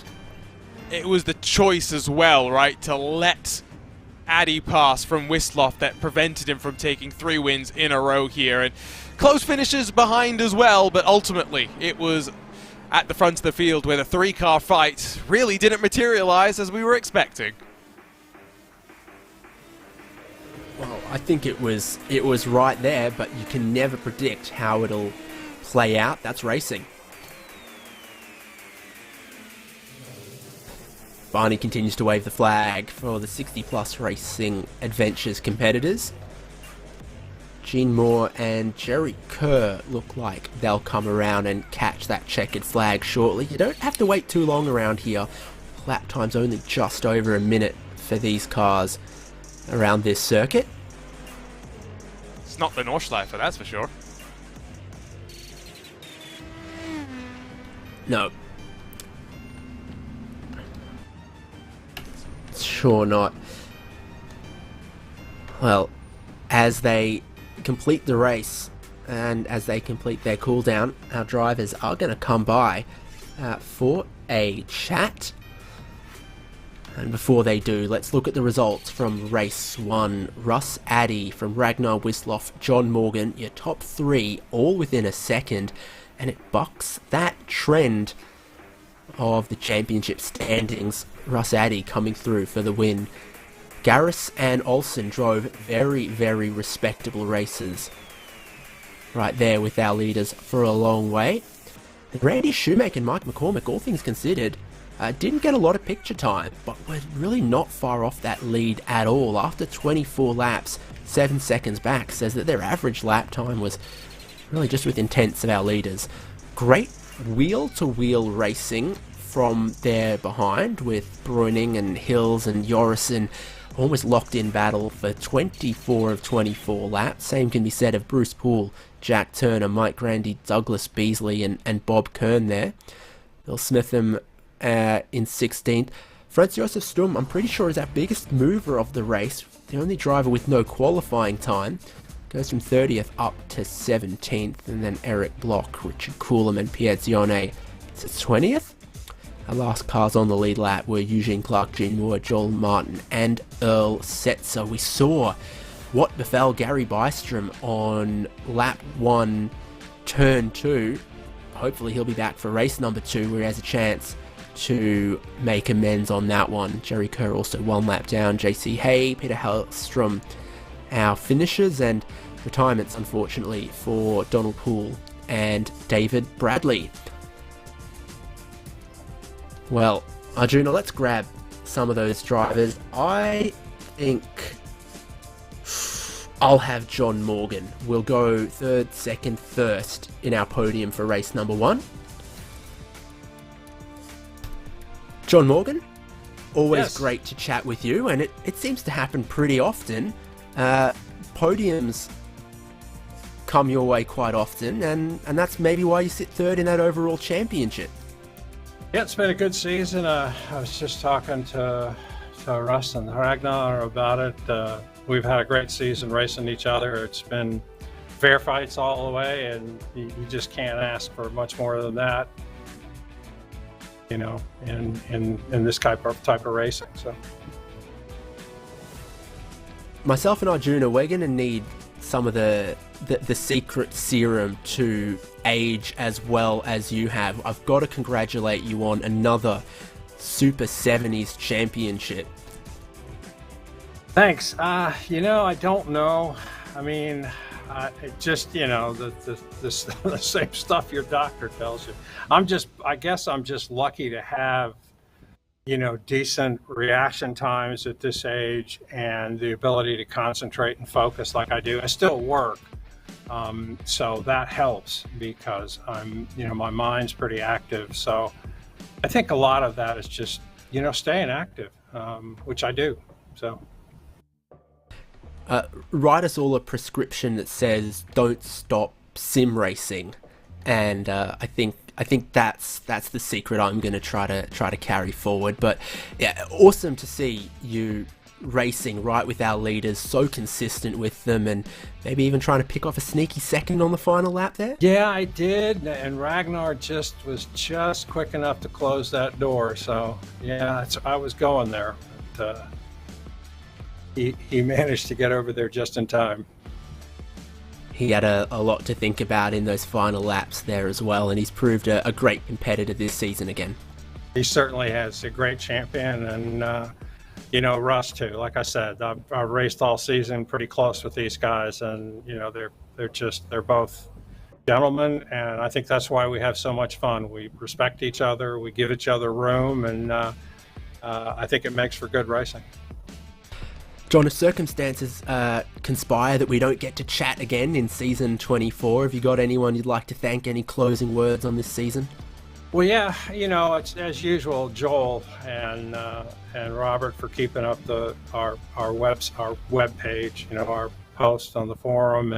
it was the choice as well, right, to let Addy pass from Wisloff that prevented him from taking 3 wins in a row here. And close finishes behind as well, but ultimately it was at the front of the field where the 3-car fight really didn't materialize as we were expecting. Well, I think it was right there, but you can never predict how it'll play out. That's racing. Barney continues to wave the flag for the 60 Plus Racing Adventures competitors. Gene Moore and Jerry Kerr look like they'll come around and catch that checkered flag shortly. You don't have to wait too long around here. Lap time's only just over a minute for these cars around this circuit. It's not the Nordschleife, that's for sure. No. Sure not. Well, as they complete the race and as they complete their cooldown, our drivers are going to come by for a chat. And before they do, let's look at the results from race 1. Russ Addy from Ragnar Wisloff, John Morgan, your top 3 all within a second, and it bucks that trend of the championship standings. Russ Addy coming through for the win. Garris and Olsen drove very, very respectable races right there with our leaders for a long way. And Randy Shoemaker and Mike McCormick, all things considered, didn't get a lot of picture time, but were really not far off that lead at all. After 24 laps, 7 seconds back, says that their average lap time was really just within tenths of our leaders. Great wheel-to-wheel racing from there behind, with Bruining and Hills and Yorison almost locked in battle for 24 of 24 laps. Same can be said of Bruce Poole, Jack Turner, Mike Grandy, Douglas Beasley and Bob Kern there. Bill Smitham in 16th. Franz Josef Sturm, I'm pretty sure, is our biggest mover of the race. The only driver with no qualifying time. Goes from 30th up to 17th. And then Eric Block, Richard Coulomb and Pierre Zione to 20th. Our last cars on the lead lap were Eugene Clark, Gene Moore, Joel Martin and Earl Setzer. We saw what befell Gary Bystrom on lap 1, turn 2. Hopefully he'll be back for race number 2 where he has a chance to make amends on that one. Jerry Kerr also 1 lap down. JC Hay, Peter Hellstrom, our finishers, and retirements unfortunately for Donald Poole and David Bradley. Well, Arjuna, let's grab some of those drivers. I think I'll have John Morgan. We'll go 3rd, 2nd, 1st in our podium for race number 1. John Morgan, always Yes. great to chat with you, and it seems to happen pretty often. Podiums come your way quite often, and that's maybe why you sit 3rd in that overall championship. Yeah, it's been a good season. I was just talking to Russ and Ragnar about it. We've had a great season racing each other. It's been fair fights all the way, and you just can't ask for much more than that, you know, in this type of racing. So Myself and Arjuna, we're going to need some of the secret serum to age as well as you have. I've got to congratulate you on another Super 70s championship. thanks. You know, I don't know. I mean, it just, you know, the same stuff your doctor tells you. I guess I'm just lucky to have, you know, decent reaction times at this age and the ability to concentrate and focus like I do. I still work. So that helps because you know, my mind's pretty active. So I think a lot of that is just, you know, staying active, which I do. So. Write us all a prescription that says don't stop sim racing, and I think that's the secret I'm going to try to carry forward. But yeah, awesome to see you racing right with our leaders, so consistent with them, and maybe even trying to pick off a sneaky second on the final lap there? Yeah, I did, and Ragnar was just quick enough to close that door. So yeah, I was going there, but he managed to get over there just in time. He had a lot to think about in those final laps there as well, and he's proved a great competitor this season again. He certainly has. A great champion, and Russ too. Like I said, I've raced all season pretty close with these guys, and they're both gentlemen, and I think that's why we have so much fun. We respect each other, we give each other room, and I think it makes for good racing. John, if circumstances conspire that we don't get to chat again in season 24, have you got anyone you'd like to thank? Any closing words on this season? Well, yeah, it's as usual, Joel and Robert for keeping up our web page, our posts on the forum,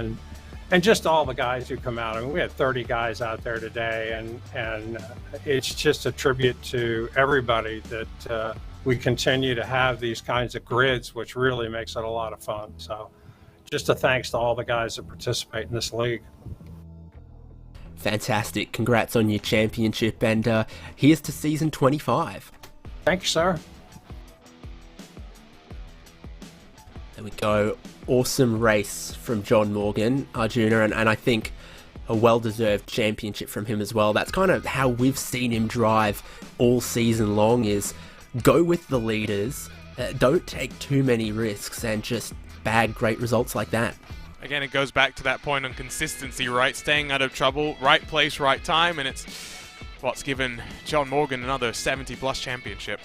and just all the guys who come out. I mean, we had 30 guys out there today, and it's just a tribute to everybody that we continue to have these kinds of grids, which really makes it a lot of fun. So just a thanks to all the guys that participate in this league. Fantastic. Congrats on your championship, and here's to season 25. Thank you, sir. There we go. Awesome race from John Morgan, Arjuna, and I think a well-deserved championship from him as well. That's kind of how we've seen him drive all season long, is go with the leaders, don't take too many risks, and just bag great results like that. Again, it goes back to that point on consistency, right? Staying out of trouble, right place, right time, and it's what's given John Morgan another 70-plus championship.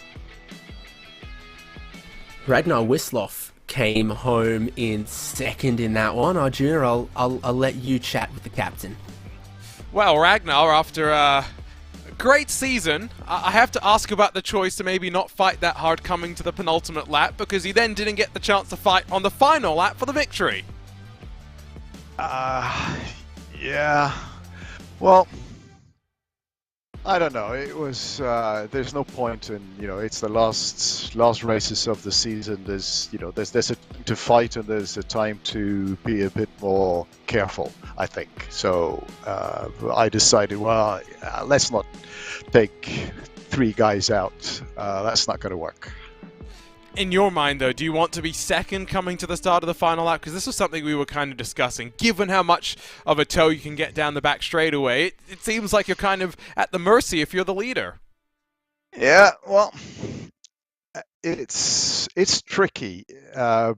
Ragnar Wisloff came home in second in that one. Arjuna, I'll let you chat with the captain. Well, Ragnar, after a great season, I have to ask about the choice to maybe not fight that hard coming to the penultimate lap, because he then didn't get the chance to fight on the final lap for the victory. Yeah. Well, I don't know. It was. There's no point in, it's the last races of the season. There's a time to fight, and there's a time to be a bit more careful, I think. So I decided, let's not take 3 guys out. That's not going to work. In your mind, though, do you want to be second coming to the start of the final lap? Because this was something we were kind of discussing. Given how much of a tow you can get down the back straightaway, it seems like you're kind of at the mercy if you're the leader. Yeah, well, it's tricky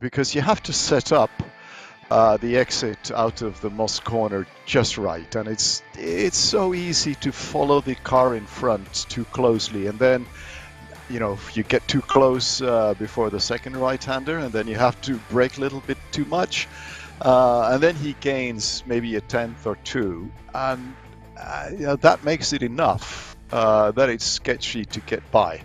because you have to set up the exit out of the Moss corner just right, and it's so easy to follow the car in front too closely, and then you get too close before the second right-hander, and then you have to brake a little bit too much, and then he gains maybe a tenth or two, and that makes it enough that it's sketchy to get by.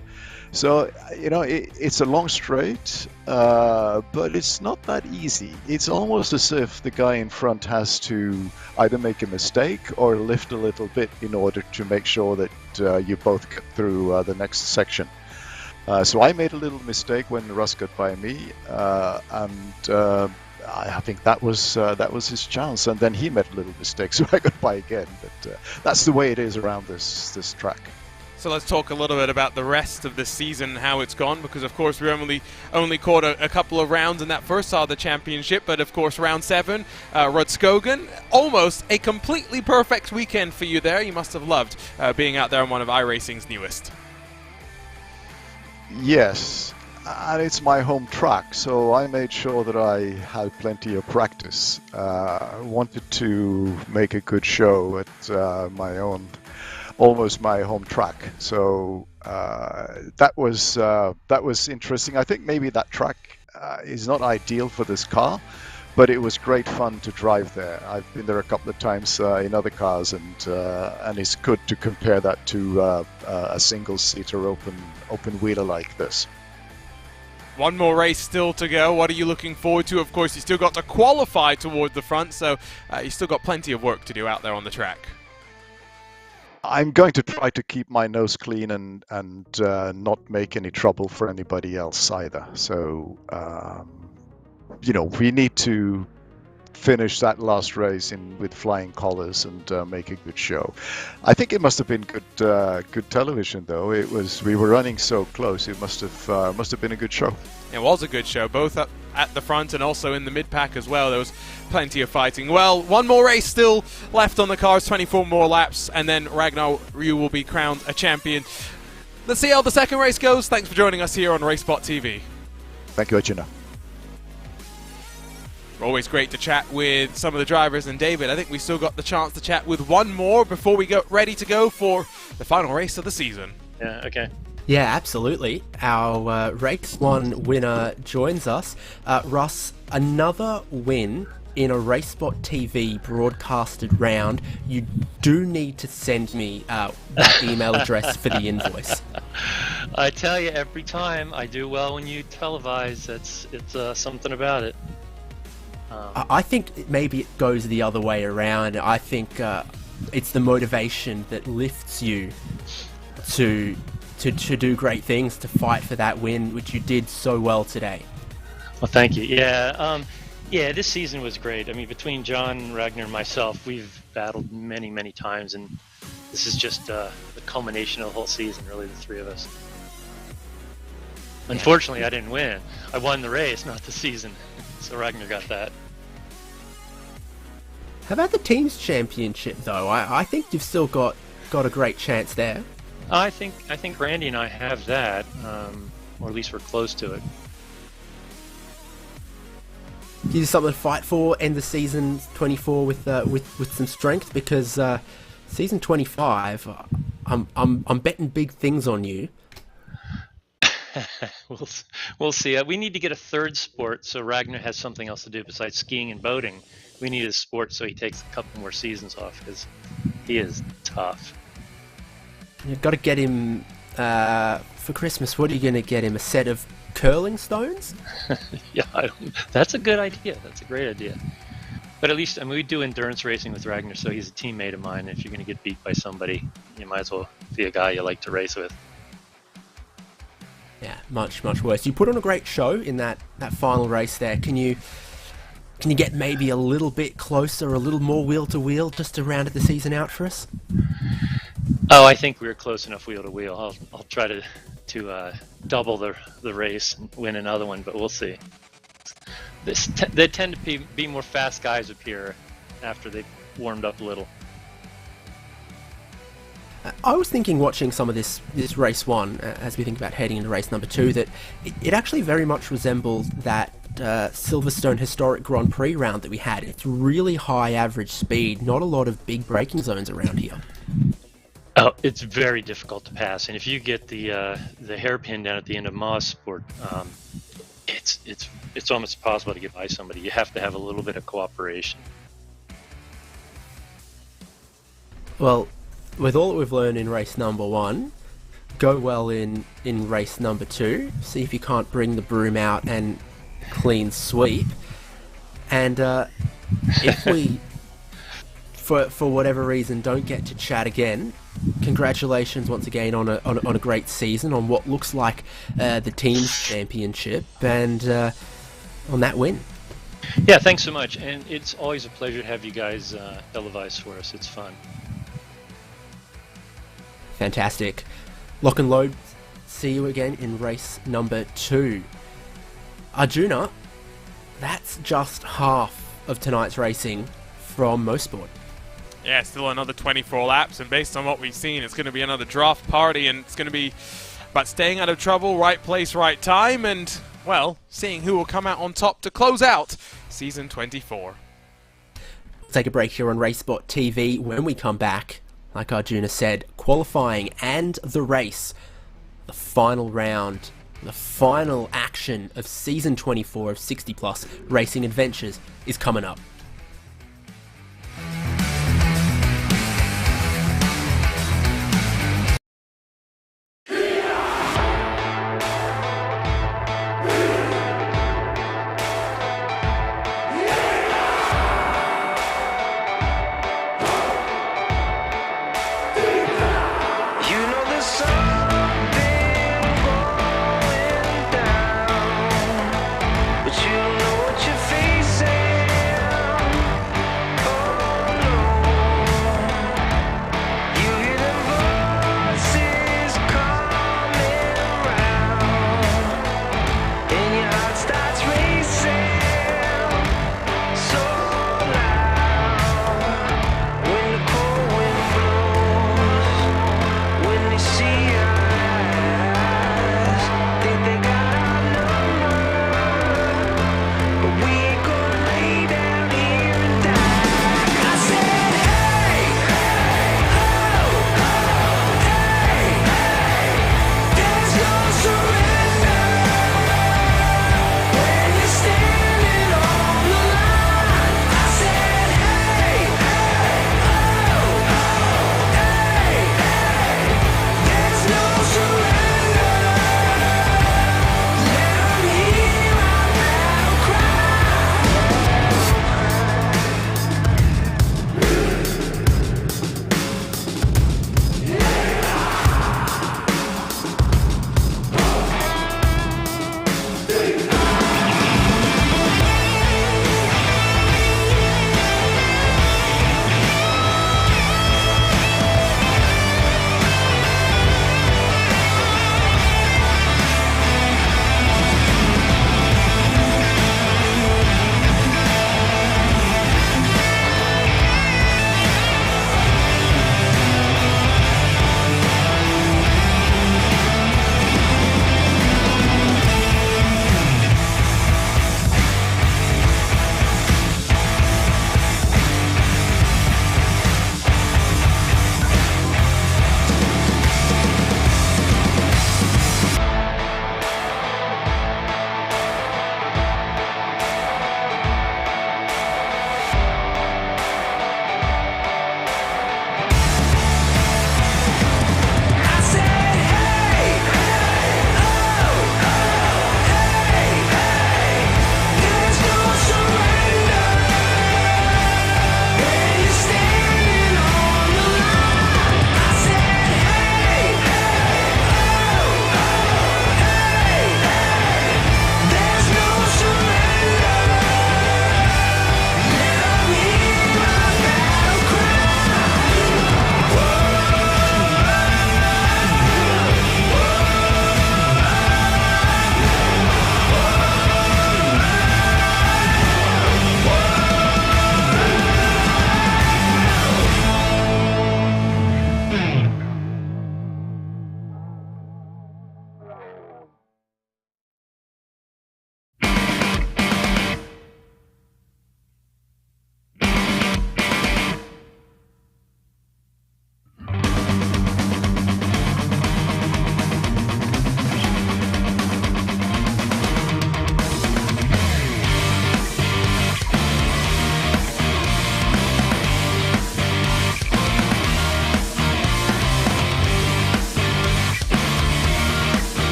So it's a long straight, but it's not that easy. It's almost as if the guy in front has to either make a mistake or lift a little bit in order to make sure that you both get through the next section. So I made a little mistake when Russ got by me, and I think that was his chance. And then he made a little mistake, so I got by again. But that's the way it is around this track. So let's talk a little bit about the rest of the season, how it's gone, because of course we only caught a couple of rounds in that first side of the championship, but of course round 7, Rudskogen, almost a completely perfect weekend for you there. You must have loved being out there on one of iRacing's newest. Yes, and it's my home track, so I made sure that I had plenty of practice. I wanted to make a good show at almost my home track. So that was interesting. I think maybe that track is not ideal for this car, but it was great fun to drive there. I've been there a couple of times in other cars, and it's good to compare that to a single-seater open wheeler like this. One more race still to go. What are you looking forward to? Of course, you still got to qualify toward the front, so you still got plenty of work to do out there on the track. I'm going to try to keep my nose clean and not make any trouble for anybody else either. So, we need to finish that last race with flying colors and make a good show. I think it must have been good television, though. We were running so close. It must have been a good show. It was a good show, both up at the front and also in the mid-pack as well. There was plenty of fighting. Well, one more race still left on the cars, 24 more laps, and then Ragnar, you will be crowned a champion. Let's see how the second race goes. Thanks for joining us here on RaceSpotTV. Thank you, Arjuna. Always great to chat with some of the drivers, and David, I think we still got the chance to chat with one more before we get ready to go for the final race of the season. Yeah, okay. Yeah, absolutely. Our Race 1 winner joins us. Russ, another win in a RaceSpotTV broadcasted round. You do need to send me that email address for the invoice. I tell you, every time I do well when you televise, it's something about it. I think maybe it goes the other way around. I think it's the motivation that lifts you to do great things, to fight for that win, which you did so well today. Well, thank you. Yeah, this season was great. I mean, between John, Ragnar, and myself, we've battled many, many times, and this is just the culmination of the whole season, really, the three of us. Unfortunately, I didn't win. I won the race, not the season. So Ragnar got that. How about the team's championship, though? I think you've still got a great chance there. I think Randy and I have that, or at least we're close to it. Gives you something to fight for. End the season 24 with some strength, because season 25, I'm betting big things on you. We'll see. We need to get a third sport so Ragnar has something else to do besides skiing and boating. We need a sport so he takes a couple more seasons off, because he is tough. You've got to get him for Christmas. What are you going to get him? A set of curling stones? Yeah, that's a good idea. That's a great idea. But at least, I mean, we do endurance racing with Ragnar, so he's a teammate of mine. If you're going to get beat by somebody, you might as well be a guy you like to race with. Yeah, much worse. You put on a great show in that final race there. Can you get maybe a little bit closer, a little more wheel to wheel, just to round the season out for us? Oh, I think we were close enough wheel to wheel. I'll try to double the race and win another one, but we'll see. They tend to be more fast guys up here after they've warmed up a little. I was thinking, watching some of this race 1, as we think about heading into race number 2, that it actually very much resembles that Silverstone Historic Grand Prix round that we had. It's really high average speed, not a lot of big braking zones around here. Oh, it's very difficult to pass, and if you get the hairpin down at the end of Mosport, it's almost impossible to get by somebody. You have to have a little bit of cooperation. Well, with all that we've learned in race number 1, go well in race number 2. See if you can't bring the broom out and clean sweep. And if we, for whatever reason, don't get to chat again, congratulations once again on a great season, on what looks like the team's championship, and on that win. Yeah, thanks so much, and it's always a pleasure to have you guys televise for us. It's fun. Fantastic. Lock and load. See you again in race number 2. Arjuna, that's just half of tonight's racing from Mosport. Yeah, still another 24 laps, and based on what we've seen, it's going to be another draft party, and it's going to be about staying out of trouble, right place, right time, and, well, seeing who will come out on top to close out season 24. Take a break here on RaceSpotTV. When we come back, like Arjuna said, qualifying and the race, the final round, the final action of season 24 of 60 Plus Racing Adventures is coming up.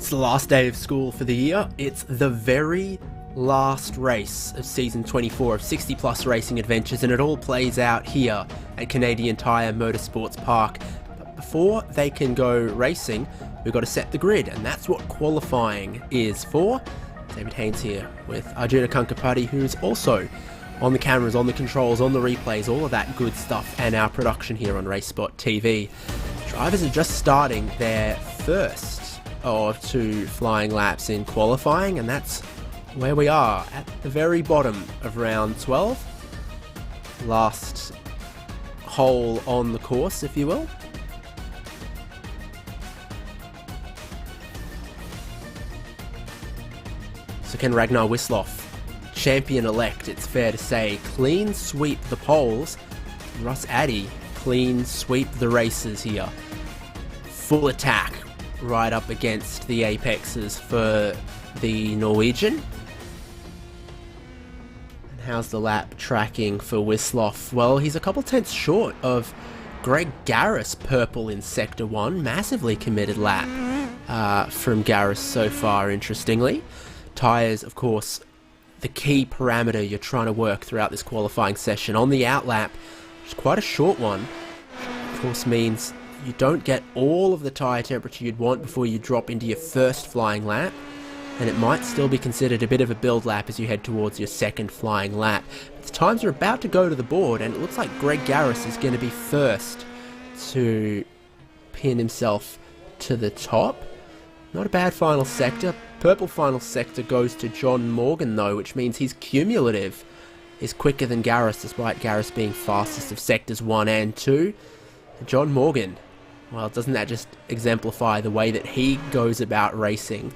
It's the last day of school for the year. It's the very last race of season 24 of 60 plus racing adventures, and it all plays out here at Canadian Tire Motorsports Park. But before they can go racing, we've got to set the grid, and that's what qualifying is for. David Haynes here with Arjuna Kankapati, who's also on the cameras, on the controls, on the replays, all of that good stuff, and our production here on RaceSpotTV. Drivers are just starting their first of 2 flying laps in qualifying, and that's where we are at the very bottom of round 12. Last hole on the course, if you will. So can Ragnar Wisloff, champion-elect, it's fair to say, clean sweep the poles? Russ Addy clean sweep the races here. Full attack right up against the apexes for the Norwegian. And how's the lap tracking for Wisloff? Well, he's a couple tenths short of Greg Garris, purple in Sector 1. Massively committed lap from Garris so far, interestingly. Tyres, of course, the key parameter you're trying to work throughout this qualifying session. On the out lap, which is quite a short one, of course means you don't get all of the tyre temperature you'd want before you drop into your first flying lap, and it might still be considered a bit of a build lap as you head towards your second flying lap. But the times are about to go to the board, and it looks like Greg Garris is going to be first to pin himself to the top. Not a bad final sector. Purple final sector goes to John Morgan though, which means his cumulative is quicker than Garris, despite Garris being fastest of sectors 1 and 2. John Morgan, well, doesn't that just exemplify the way that he goes about racing?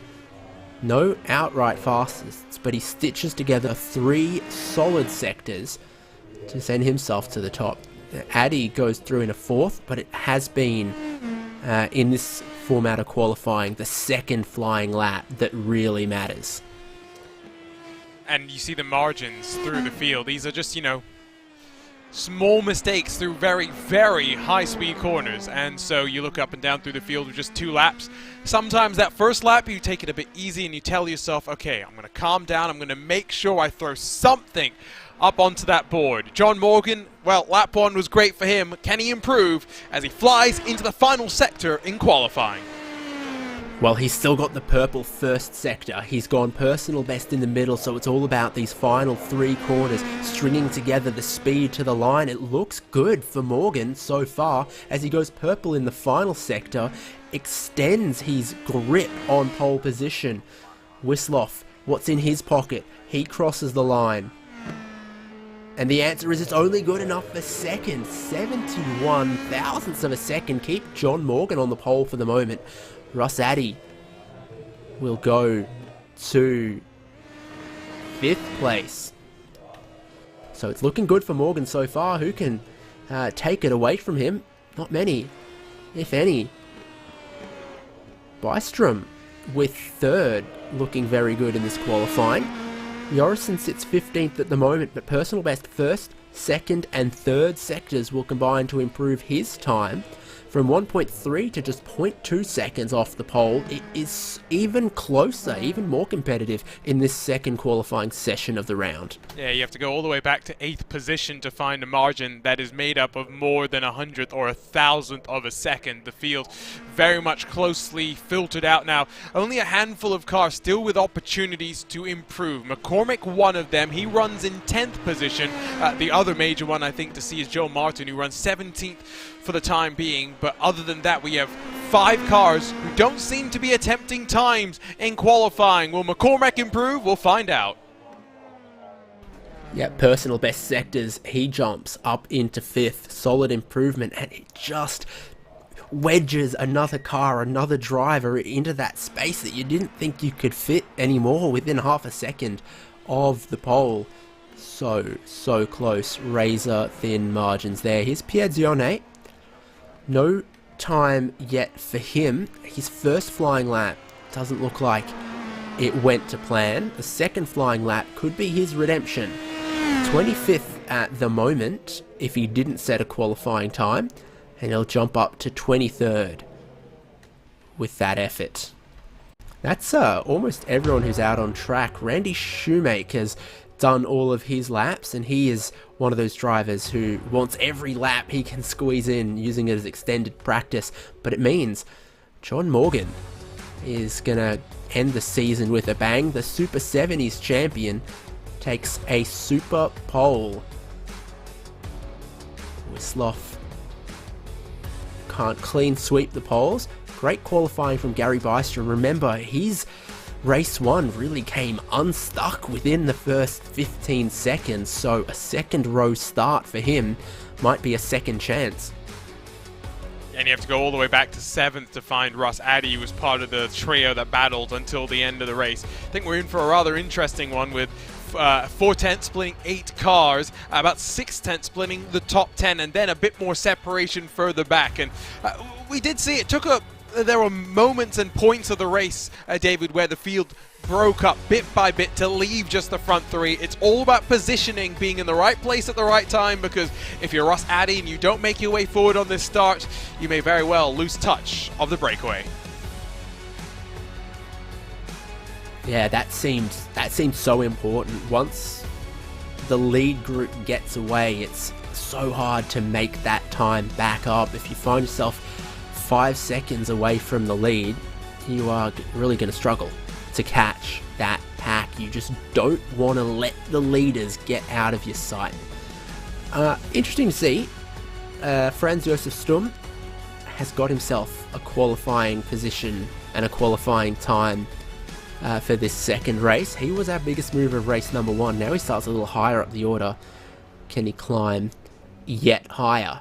No outright fastest, but he stitches together 3 solid sectors to send himself to the top. Addy goes through in a 4th, but it has been, in this format of qualifying, the second flying lap that really matters. And you see the margins through the field. These are just, small mistakes through very, very high-speed corners, and so you look up and down through the field with just 2 laps. Sometimes that first lap you take it a bit easy and you tell yourself, okay, I'm going to calm down, I'm going to make sure I throw something up onto that board. John Morgan, well, lap 1 was great for him. Can he improve as he flies into the final sector in qualifying? Well, he's still got the purple first sector. He's gone personal best in the middle, so it's all about these final 3 corners, stringing together the speed to the line. It looks good for Morgan so far as he goes purple in the final sector, extends his grip on pole position. Wisloff, what's in his pocket? He crosses the line. And the answer is it's only good enough for second. 71 thousandths of a second. Keep John Morgan on the pole for the moment. Russ Addy will go to 5th place. So it's looking good for Morgan so far. Who can take it away from him? Not many, if any. Bystrom with 3rd, looking very good in this qualifying. Jorrison sits 15th at the moment, but personal best 1st, 2nd and 3rd sectors will combine to improve his time. From 1.3 to just 0.2 seconds off the pole. It is even closer, even more competitive in this second qualifying session of the round. Yeah, you have to go all the way back to 8th position to find a margin that is made up of more than 100th or 1,000th of a second. The field very much closely filtered out now. Only a handful of cars still with opportunities to improve. McCormick, one of them. He runs in 10th position. The other major one, I think, to see is Joe Martin, who runs 17th for the time being. But other than that, we have 5 cars who don't seem to be attempting times in qualifying. Will McCormick improve? We'll find out. Yeah, personal best sectors, he jumps up into 5th. Solid improvement, and it just wedges another car, another driver into that space that you didn't think you could fit anymore within half a second of the pole. So close. Razor thin margins there. Here's Pierre Dionnet. No time yet for him. His first flying lap doesn't look like it went to plan. The second flying lap could be his redemption. 25th at the moment if he didn't set a qualifying time, and he'll jump up to 23rd with that effort. That's almost everyone who's out on track. Randy Shoemaker's done all of his laps, and he is one of those drivers who wants every lap he can squeeze in, using it as extended practice. But it means John Morgan is going to end the season with a bang. The Super 70s champion takes a super pole. Wisloff can't clean sweep the poles. Great qualifying from Gary Bystrom. Remember, his race 1 really came unstuck within the first 15 seconds, so a second row start for him might be a second chance. And you have to go all the way back to 7th to find Ross Addy, who was part of the trio that battled until the end of the race. I think we're in for a rather interesting one with 4 tenths splitting 8 cars, about 6 tenths splitting the top 10, and then a bit more separation further back. And we did see it there were moments and points of the race, David, where the field broke up bit by bit to leave just the front 3. It's all about positioning, being in the right place at the right time, because if you're Ross Addy and you don't make your way forward on this start, you may very well lose touch of the breakaway. Yeah, that seemed so important. Once the lead group gets away, it's so hard to make that time back up. If you find yourself 5 seconds away from the lead, you are really going to struggle to catch that pack. You just don't want to let the leaders get out of your sight. Interesting to see, Franz Josef Sturm has got himself a qualifying position and a qualifying time for this second race. He was our biggest mover of race number 1. Now he starts a little higher up the order. Can he climb yet higher?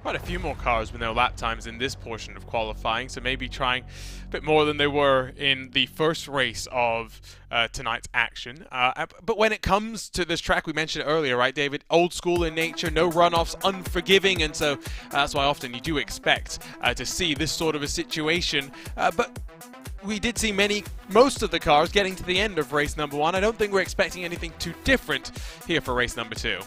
Quite a few more cars with no lap times in this portion of qualifying, so maybe trying a bit more than they were in the first race of tonight's action. But when it comes to this track, we mentioned it earlier, right, David? Old school in nature, no runoffs, unforgiving, and so that's why often you do expect to see this sort of a situation. But we did see most of the cars getting to the end of race number 1. I don't think we're expecting anything too different here for race number 2.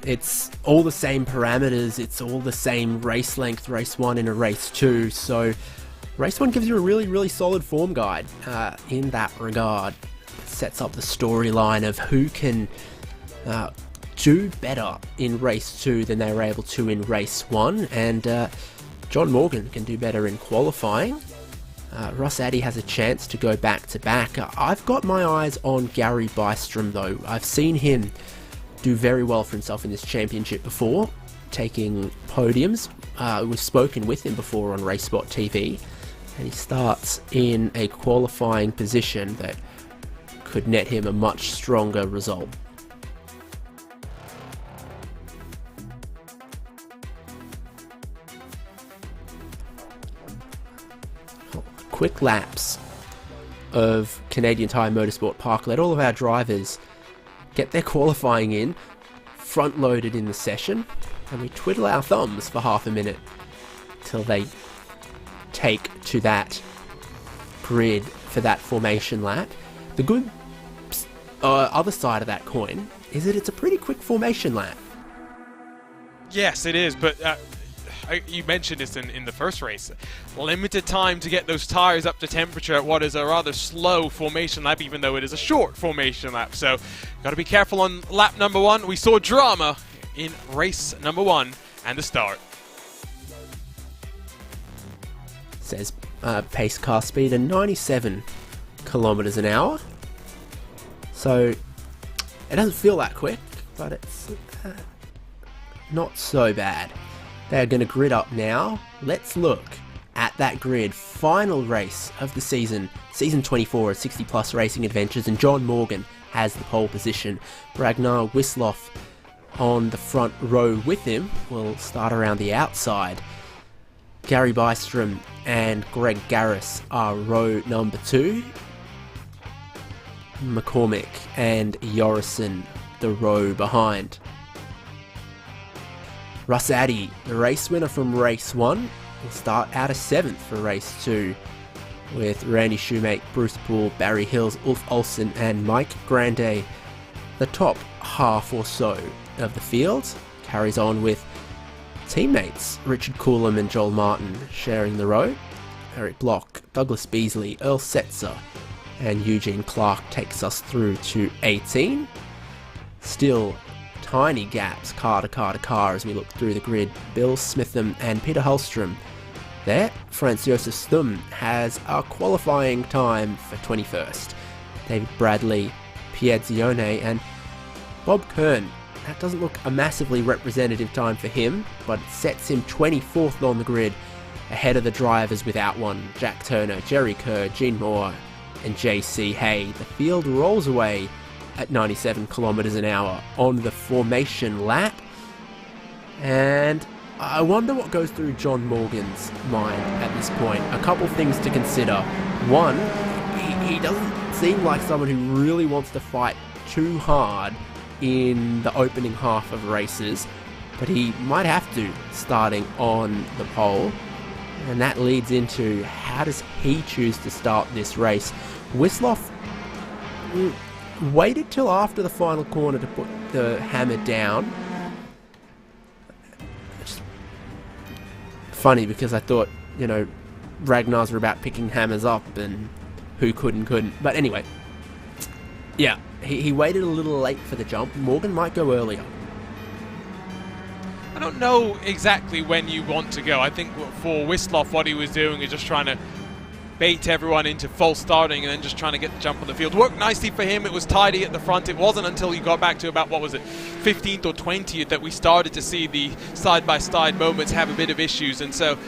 It's all the same parameters, it's all the same race length, race 1 and a race 2, so race 1 gives you a really solid form guide in that regard. It sets up the storyline of who can do better in race 2 than they were able to in race 1, and John Morgan can do better in qualifying. Ross Addy has a chance to go back to back. I've got my eyes on Gary Bystrom though. I've seen him do very well for himself in this championship before, taking podiums. We've spoken with him before on RaceSpotTV, and he starts in a qualifying position that could net him a much stronger result. Quick laps of Canadian Tire Motorsport Park. Let all of our drivers get their qualifying in, front loaded in the session, and we twiddle our thumbs for half a minute till they take to that grid for that formation lap. The good other side of that coin is that it's a pretty quick formation lap. Yes, it is, but you mentioned this in the first race. Limited time to get those tires up to temperature at what is a rather slow formation lap, even though it is a short formation lap. So, got to be careful on lap number 1. We saw drama in race number 1 and the start. Says pace car speed at 97 kilometers an hour. So, it doesn't feel that quick, but it's not so bad. They're going to grid up now. Let's look at that grid. Final race of the season. Season 24 of 60 Plus Racing Adventures, and John Morgan has the pole position. Ragnar Wisloff on the front row with him will start around the outside. Gary Bystrom and Greg Garris are row number 2. McCormick and Yorison the row behind. Ross Addy, the race winner from race 1, will start out of 7th for race 2, with Randy Shoemake, Bruce Poole, Barry Hills, Ulf Olsen and Mike Grande the top half or so of the field. Carries on with teammates, Richard Coulomb and Joel Martin, sharing the road. Eric Block, Douglas Beasley, Earl Setzer, and Eugene Clark takes us through to 18. Still tiny gaps, car to car to car, as we look through the grid. Bill Smitham and Peter Hallstrom. There, Franz Josef Stum has a qualifying time for 21st. David Bradley, Pierre Zione, and Bob Kern. That doesn't look a massively representative time for him, but it sets him 24th on the grid, ahead of the drivers without one, Jack Turner, Jerry Kerr, Gene Moore, and JC Hay. The field rolls away at 97 kilometers an hour on the formation lap, and I wonder what goes through John Morgan's mind at this point. A couple things to consider. One, he doesn't seem like someone who really wants to fight too hard in the opening half of races, but he might have to, starting on the pole. And that leads into, how does he choose to start this race? Wisloff waited till after the final corner to put the hammer down. It's funny because I thought, Ragnar's were about picking hammers up and who could and couldn't. But anyway, yeah, he waited a little late for the jump. Morgan might go earlier. I don't know exactly when you want to go. I think for Wisloff, what he was doing is just trying to bait everyone into false starting and then just trying to get the jump on the field. Worked nicely for him. It was tidy at the front. It wasn't until he got back to about, 15th or 20th that we started to see the side-by-side moments have a bit of issues. And so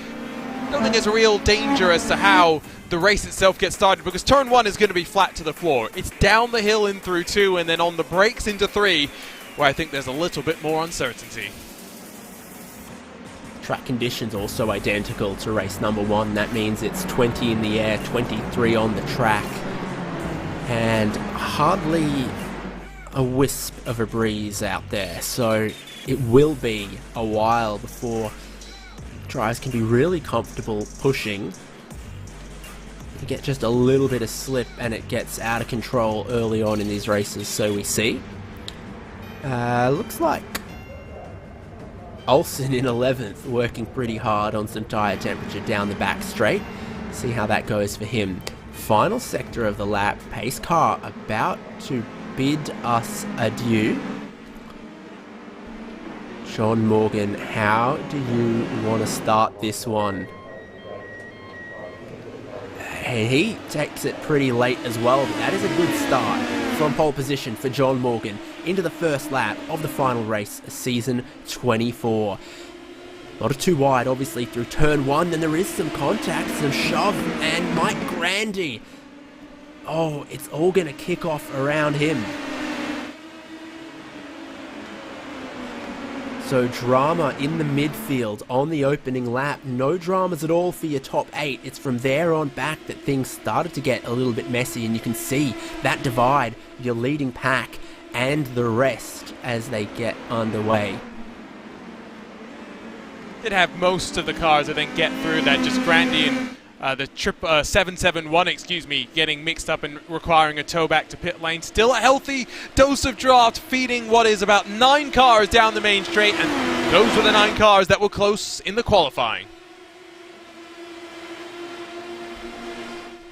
I don't think there's a real danger as to how the race itself gets started, because turn 1 is going to be flat to the floor. It's down the hill in through 2 and then on the brakes into 3, where I think there's a little bit more uncertainty. Track conditions also identical to race number 1. That means it's 20 in the air, 23 on the track, and hardly a wisp of a breeze out there. So it will be a while before drivers can be really comfortable pushing. You get just a little bit of slip and it gets out of control early on in these races, so we see. Looks like Olsen in 11th, working pretty hard on some tyre temperature down the back straight. See how that goes for him. Final sector of the lap, pace car about to bid us adieu. John Morgan, how do you want to start this one? And he takes it pretty late as well, but that is a good start from pole position for John Morgan into the first lap of the final race, season 24. Not a too wide, obviously, through turn 1. Then there is some contact, some shove, and Mike Grandy. Oh, it's all going to kick off around him. So drama in the midfield on the opening lap. No dramas at all for your top 8. It's from there on back that things started to get a little bit messy, and you can see that divide, your leading pack and the rest as they get underway. Did have most of the cars that then get through that, just Grandy and the 771, getting mixed up and requiring a tow back to pit lane. Still a healthy dose of draft, feeding what is about 9 cars down the main straight, and those were the 9 cars that were close in the qualifying.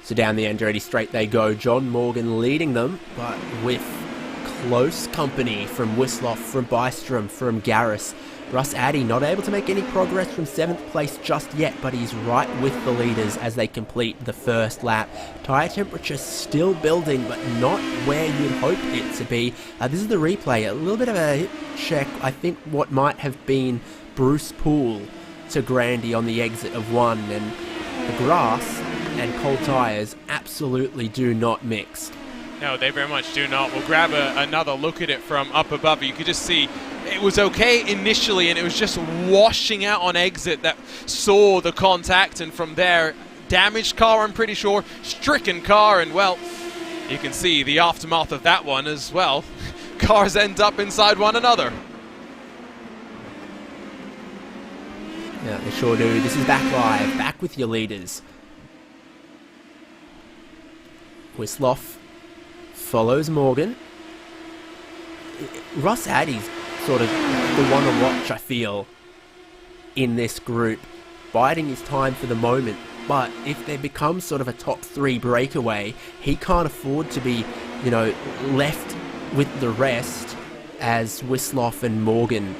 So down the Andretti straight they go, John Morgan leading them, but with close company from Wisloff, from Bystrom, from Garris. Russ Addy not able to make any progress from 7th place just yet, but he's right with the leaders as they complete the first lap. Tyre temperature still building, but not where you'd hope it to be. This is the replay, a little bit of a hit check. I think what might have been Bruce Poole to Grandy on the exit of 1, and the grass and cold tyres absolutely do not mix. No, they very much do not. We'll grab another look at it from up above. You could just see it was okay initially, and it was just washing out on exit that saw the contact, and from there, damaged car, I'm pretty sure, stricken car, and well, you can see the aftermath of that one as well. Cars end up inside one another. Yeah, they sure do. This is Back Live, back with your leaders. Wisloff follows Morgan. Russ Addy's sort of the one to watch, I feel. in this group, biding his time for the moment. But if there becomes sort of a top 3 breakaway, he can't afford to be, left with the rest as Wisloff and Morgan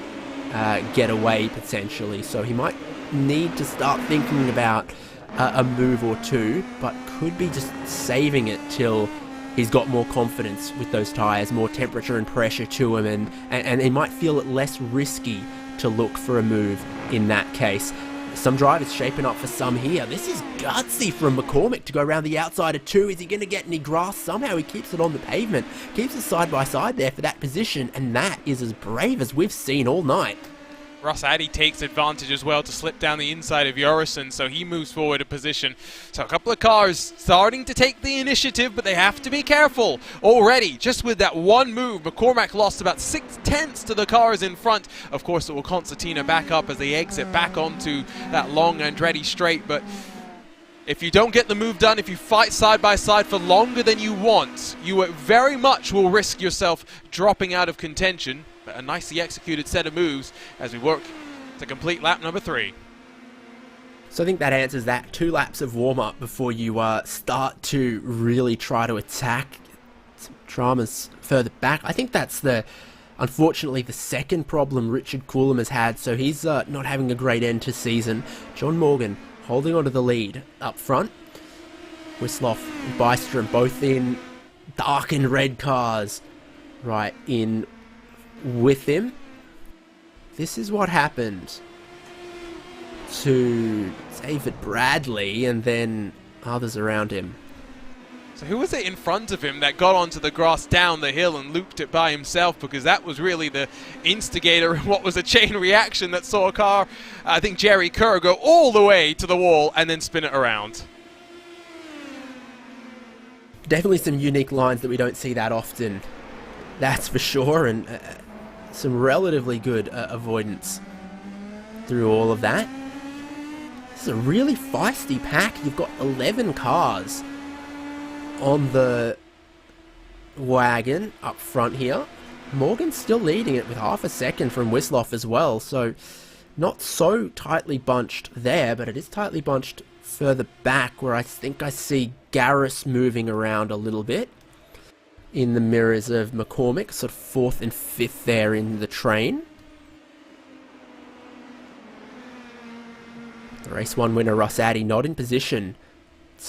get away potentially. So he might need to start thinking about a move or two, but could be just saving it till he's got more confidence with those tyres, more temperature and pressure to him, and he might feel it less risky to look for a move in that case. Some drivers shaping up for some here. This is gutsy from McCormick to go around the outside of 2. Is he going to get any grass? Somehow he keeps it on the pavement, keeps it side by side there for that position, and that is as brave as we've seen all night. Ross Addy takes advantage as well to slip down the inside of Jorison, so he moves forward a position. So a couple of cars starting to take the initiative, but they have to be careful. Already, just with that one move, McCormack lost about 6/10 to the cars in front. Of course, it will concertina back up as they exit back onto that long Andretti straight, but if you don't get the move done, if you fight side by side for longer than you want, you very much will risk yourself dropping out of contention. A nicely executed set of moves as we work to complete lap number 3. So I think that answers that. 2 laps of warm-up before you start to really try to attack some dramas further back. I think that's unfortunately the second problem Richard Coulomb has had, so he's not having a great end to season. John Morgan holding onto the lead up front. Wisloff and Bystrom both in dark and red cars right in with him. This is what happened to David Bradley and then others around him. So who was it in front of him that got onto the grass down the hill and looped it by himself? Because that was really the instigator of what was a chain reaction that saw a car, I think Jerry Kerr, go all the way to the wall and then spin it around. Definitely some unique lines that we don't see that often, that's for sure, and some relatively good avoidance through all of that. This is a really feisty pack. You've got 11 cars on the wagon up front here. Morgan's still leading it with half a second from Wisloff as well, so not so tightly bunched there, but it is tightly bunched further back where I think I see Garris moving around a little bit in the mirrors of McCormick, sort of 4th and 5th there in the train. The race 1 winner Ross Addy not in position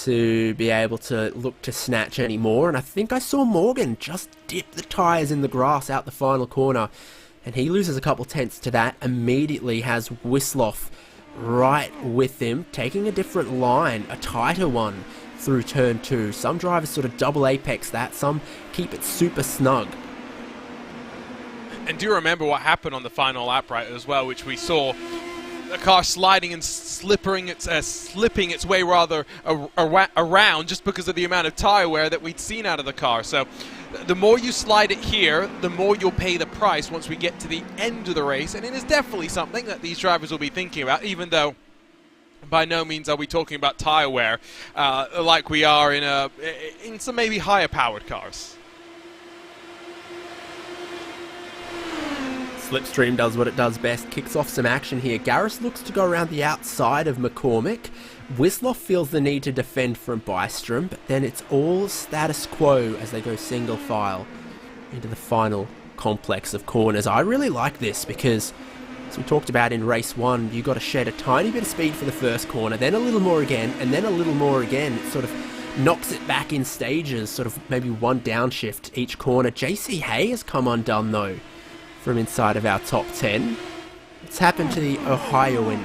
to be able to look to snatch any more, and I think I saw Morgan just dip the tyres in the grass out the final corner, and he loses a couple tenths to that. Immediately has Wisloff right with him, taking a different line, a tighter one through turn 2. Some drivers sort of double apex that, some keep it super snug. And do you remember what happened on the final lap right as well, which we saw the car sliding and slipping its way rather around just because of the amount of tire wear that we'd seen out of the car. So the more you slide it here, the more you'll pay the price once we get to the end of the race, and it is definitely something that these drivers will be thinking about, even though by no means are we talking about tire wear like we are in some maybe higher powered cars. Slipstream does what it does best, kicks off some action here. Garris looks to go around the outside of McCormick. Wisloff feels the need to defend from Bystrom, but then it's all status quo as they go single file into the final complex of corners. I really like this because, as we talked about in race 1, you got to shed a tiny bit of speed for the first corner, then a little more again, and then a little more again. It sort of knocks it back in stages, sort of maybe one downshift each corner. JC Hay has come undone though from inside of our top 10. What's happened to the Ohioan?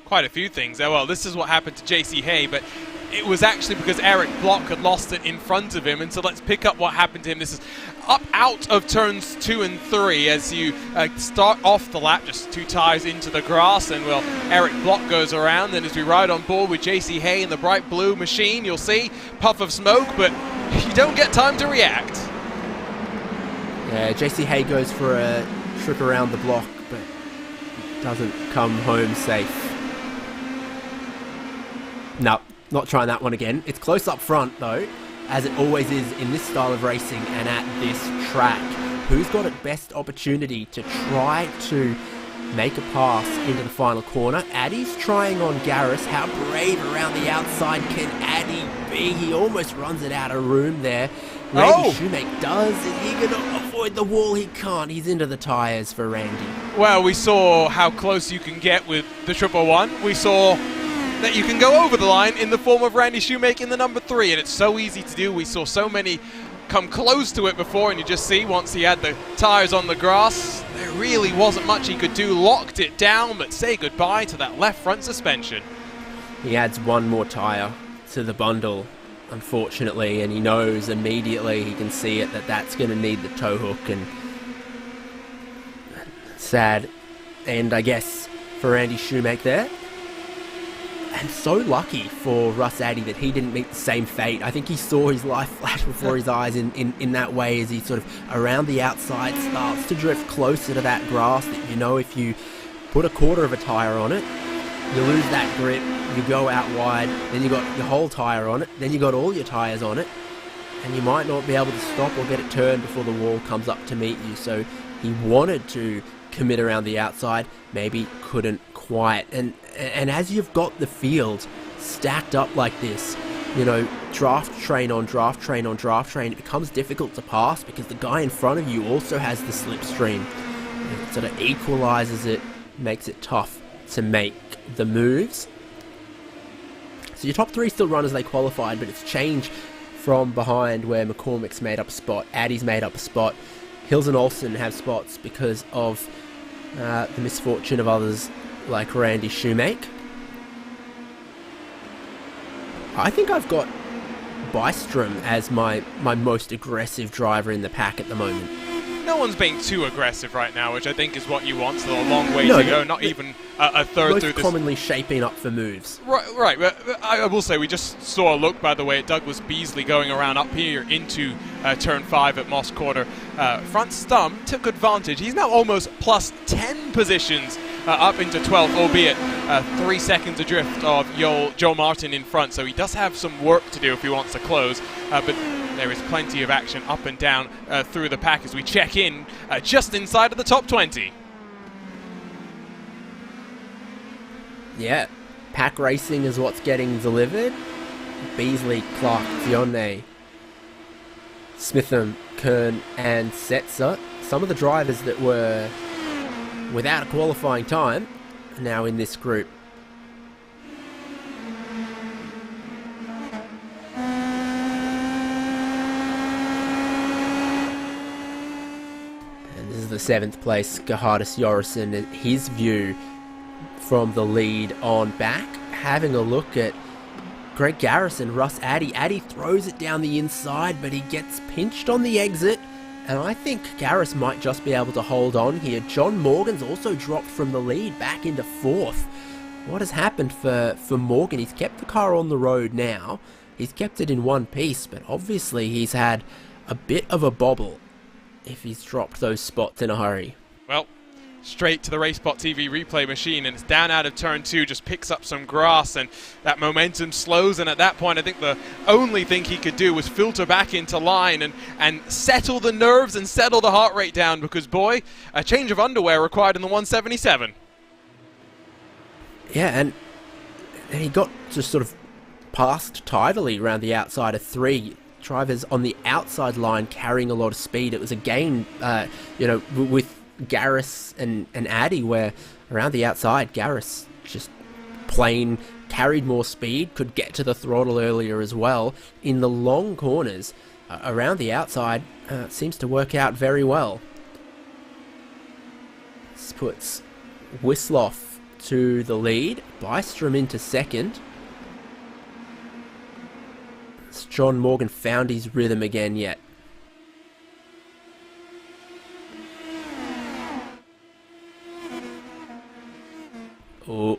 Quite a few things. Well, this is what happened to JC Hay, but it was actually because Eric Block had lost it in front of him, and so let's pick up what happened to him. This is up out of turns 2 and 3 as you start off the lap, just 2 tires into the grass, and well, Eric Block goes around, and as we ride on board with JC Hay in the bright blue machine, you'll see puff of smoke, but you don't get time to react. Yeah, JC Hay goes for a trip around the block, but doesn't come home safe. No, not trying that one again. It's close up front, though, as it always is in this style of racing and at this track. Who's got its best opportunity to try to make a pass into the final corner. Addy's trying on Garris. How brave around the outside can Addy be? He almost runs it out of room there. Randy Shoemake does. Is he going to avoid the wall? He can't. He's into the tyres for Randy. Well, we saw how close you can get with the 111. We saw that you can go over the line in the form of Randy Shoemake in the number 3, and it's so easy to do. We saw so many come close to it before, and you just see once he had the tyres on the grass, there really wasn't much he could do. Locked it down, but say goodbye to that left front suspension. He adds one more tyre to the bundle, unfortunately, and he knows immediately, he can see it, that that's going to need the tow hook, and sad end, I guess, for Randy Shoemake there. And so lucky for Russ Addy that he didn't meet the same fate. I think he saw his life flash before his eyes in that way, as he sort of around the outside starts to drift closer to that grass that, you know, if you put a quarter of a tyre on it, you lose that grip, you go out wide, then you got your whole tyre on it, then you got all your tyres on it, and you might not be able to stop or get it turned before the wall comes up to meet you. So he wanted to commit around the outside, maybe couldn't quite. And as you've got the field stacked up like this, you know, draft train on draft train on draft train, it becomes difficult to pass because the guy in front of you also has the slipstream. It sort of equalizes it, makes it tough to make the moves. So your top 3 still run as they qualified, but it's changed from behind where McCormick's made up a spot, Addy's made up a spot, Hills and Olsen have spots because of the misfortune of others like Randy Shoemake. I think I've got Bystrom as my most aggressive driver in the pack at the moment. No one's being too aggressive right now, which I think is what you want. Still a long way to go, not even a third through this. Most commonly shaping up for moves. Right. I will say we just saw a look, by the way, at Douglas Beasley going around up here into turn 5 at Moss Quarter. Front stump took advantage. He's now almost plus 10 positions up into 12th, albeit 3 seconds adrift of Joe Martin in front. So he does have some work to do if he wants to close. But there is plenty of action up and down through the pack as we check in just inside of the top 20. Yeah, pack racing is what's getting delivered. Beasley, Clark, Dionne, Smitham, Kern and Setzer. Some of the drivers that were without a qualifying time are now in this group. And this is the 7th place, Gerhardus Jorrison, and his view from the lead on back, having a look at Greg Garrison, Russ Addy. Addy throws it down the inside, but he gets pinched on the exit, and I think Garris might just be able to hold on here. John Morgan's also dropped from the lead back into 4th. What has happened for Morgan? He's kept the car on the road now. He's kept it in one piece, but obviously he's had a bit of a bobble if he's dropped those spots in a hurry. Well, straight to the RaceSpotTV replay machine, and it's down out of turn 2, just picks up some grass, and that momentum slows, and at that point I think the only thing he could do was filter back into line and settle the nerves and settle the heart rate down, because boy, a change of underwear required in the 177. Yeah, and he got just sort of passed tidily around the outside of 3. Drivers on the outside line carrying a lot of speed. It was a gain, with Garris and Addy, where around the outside Garris just plain carried more speed, could get to the throttle earlier as well. In the long corners around the outside, it seems to work out very well. This puts Wisloff to the lead, Bystrom into 2nd. Has John Morgan found his rhythm again yet? Oh,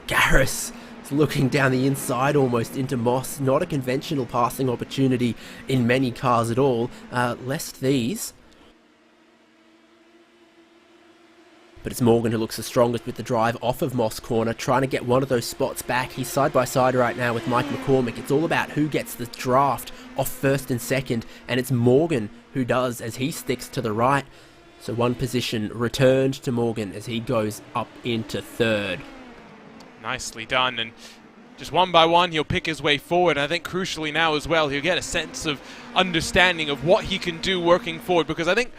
Garris is looking down the inside almost into Moss. Not a conventional passing opportunity in many cars at all, lest these. But it's Morgan who looks the strongest with the drive off of Moss Corner, trying to get one of those spots back. He's side by side right now with Mike McCormick. It's all about who gets the draft off 1st and 2nd, and it's Morgan who does as he sticks to the right. So one position returned to Morgan as he goes up into third. Nicely done, and just one by one he'll pick his way forward. And I think crucially now as well, he'll get a sense of understanding of what he can do working forward, because I think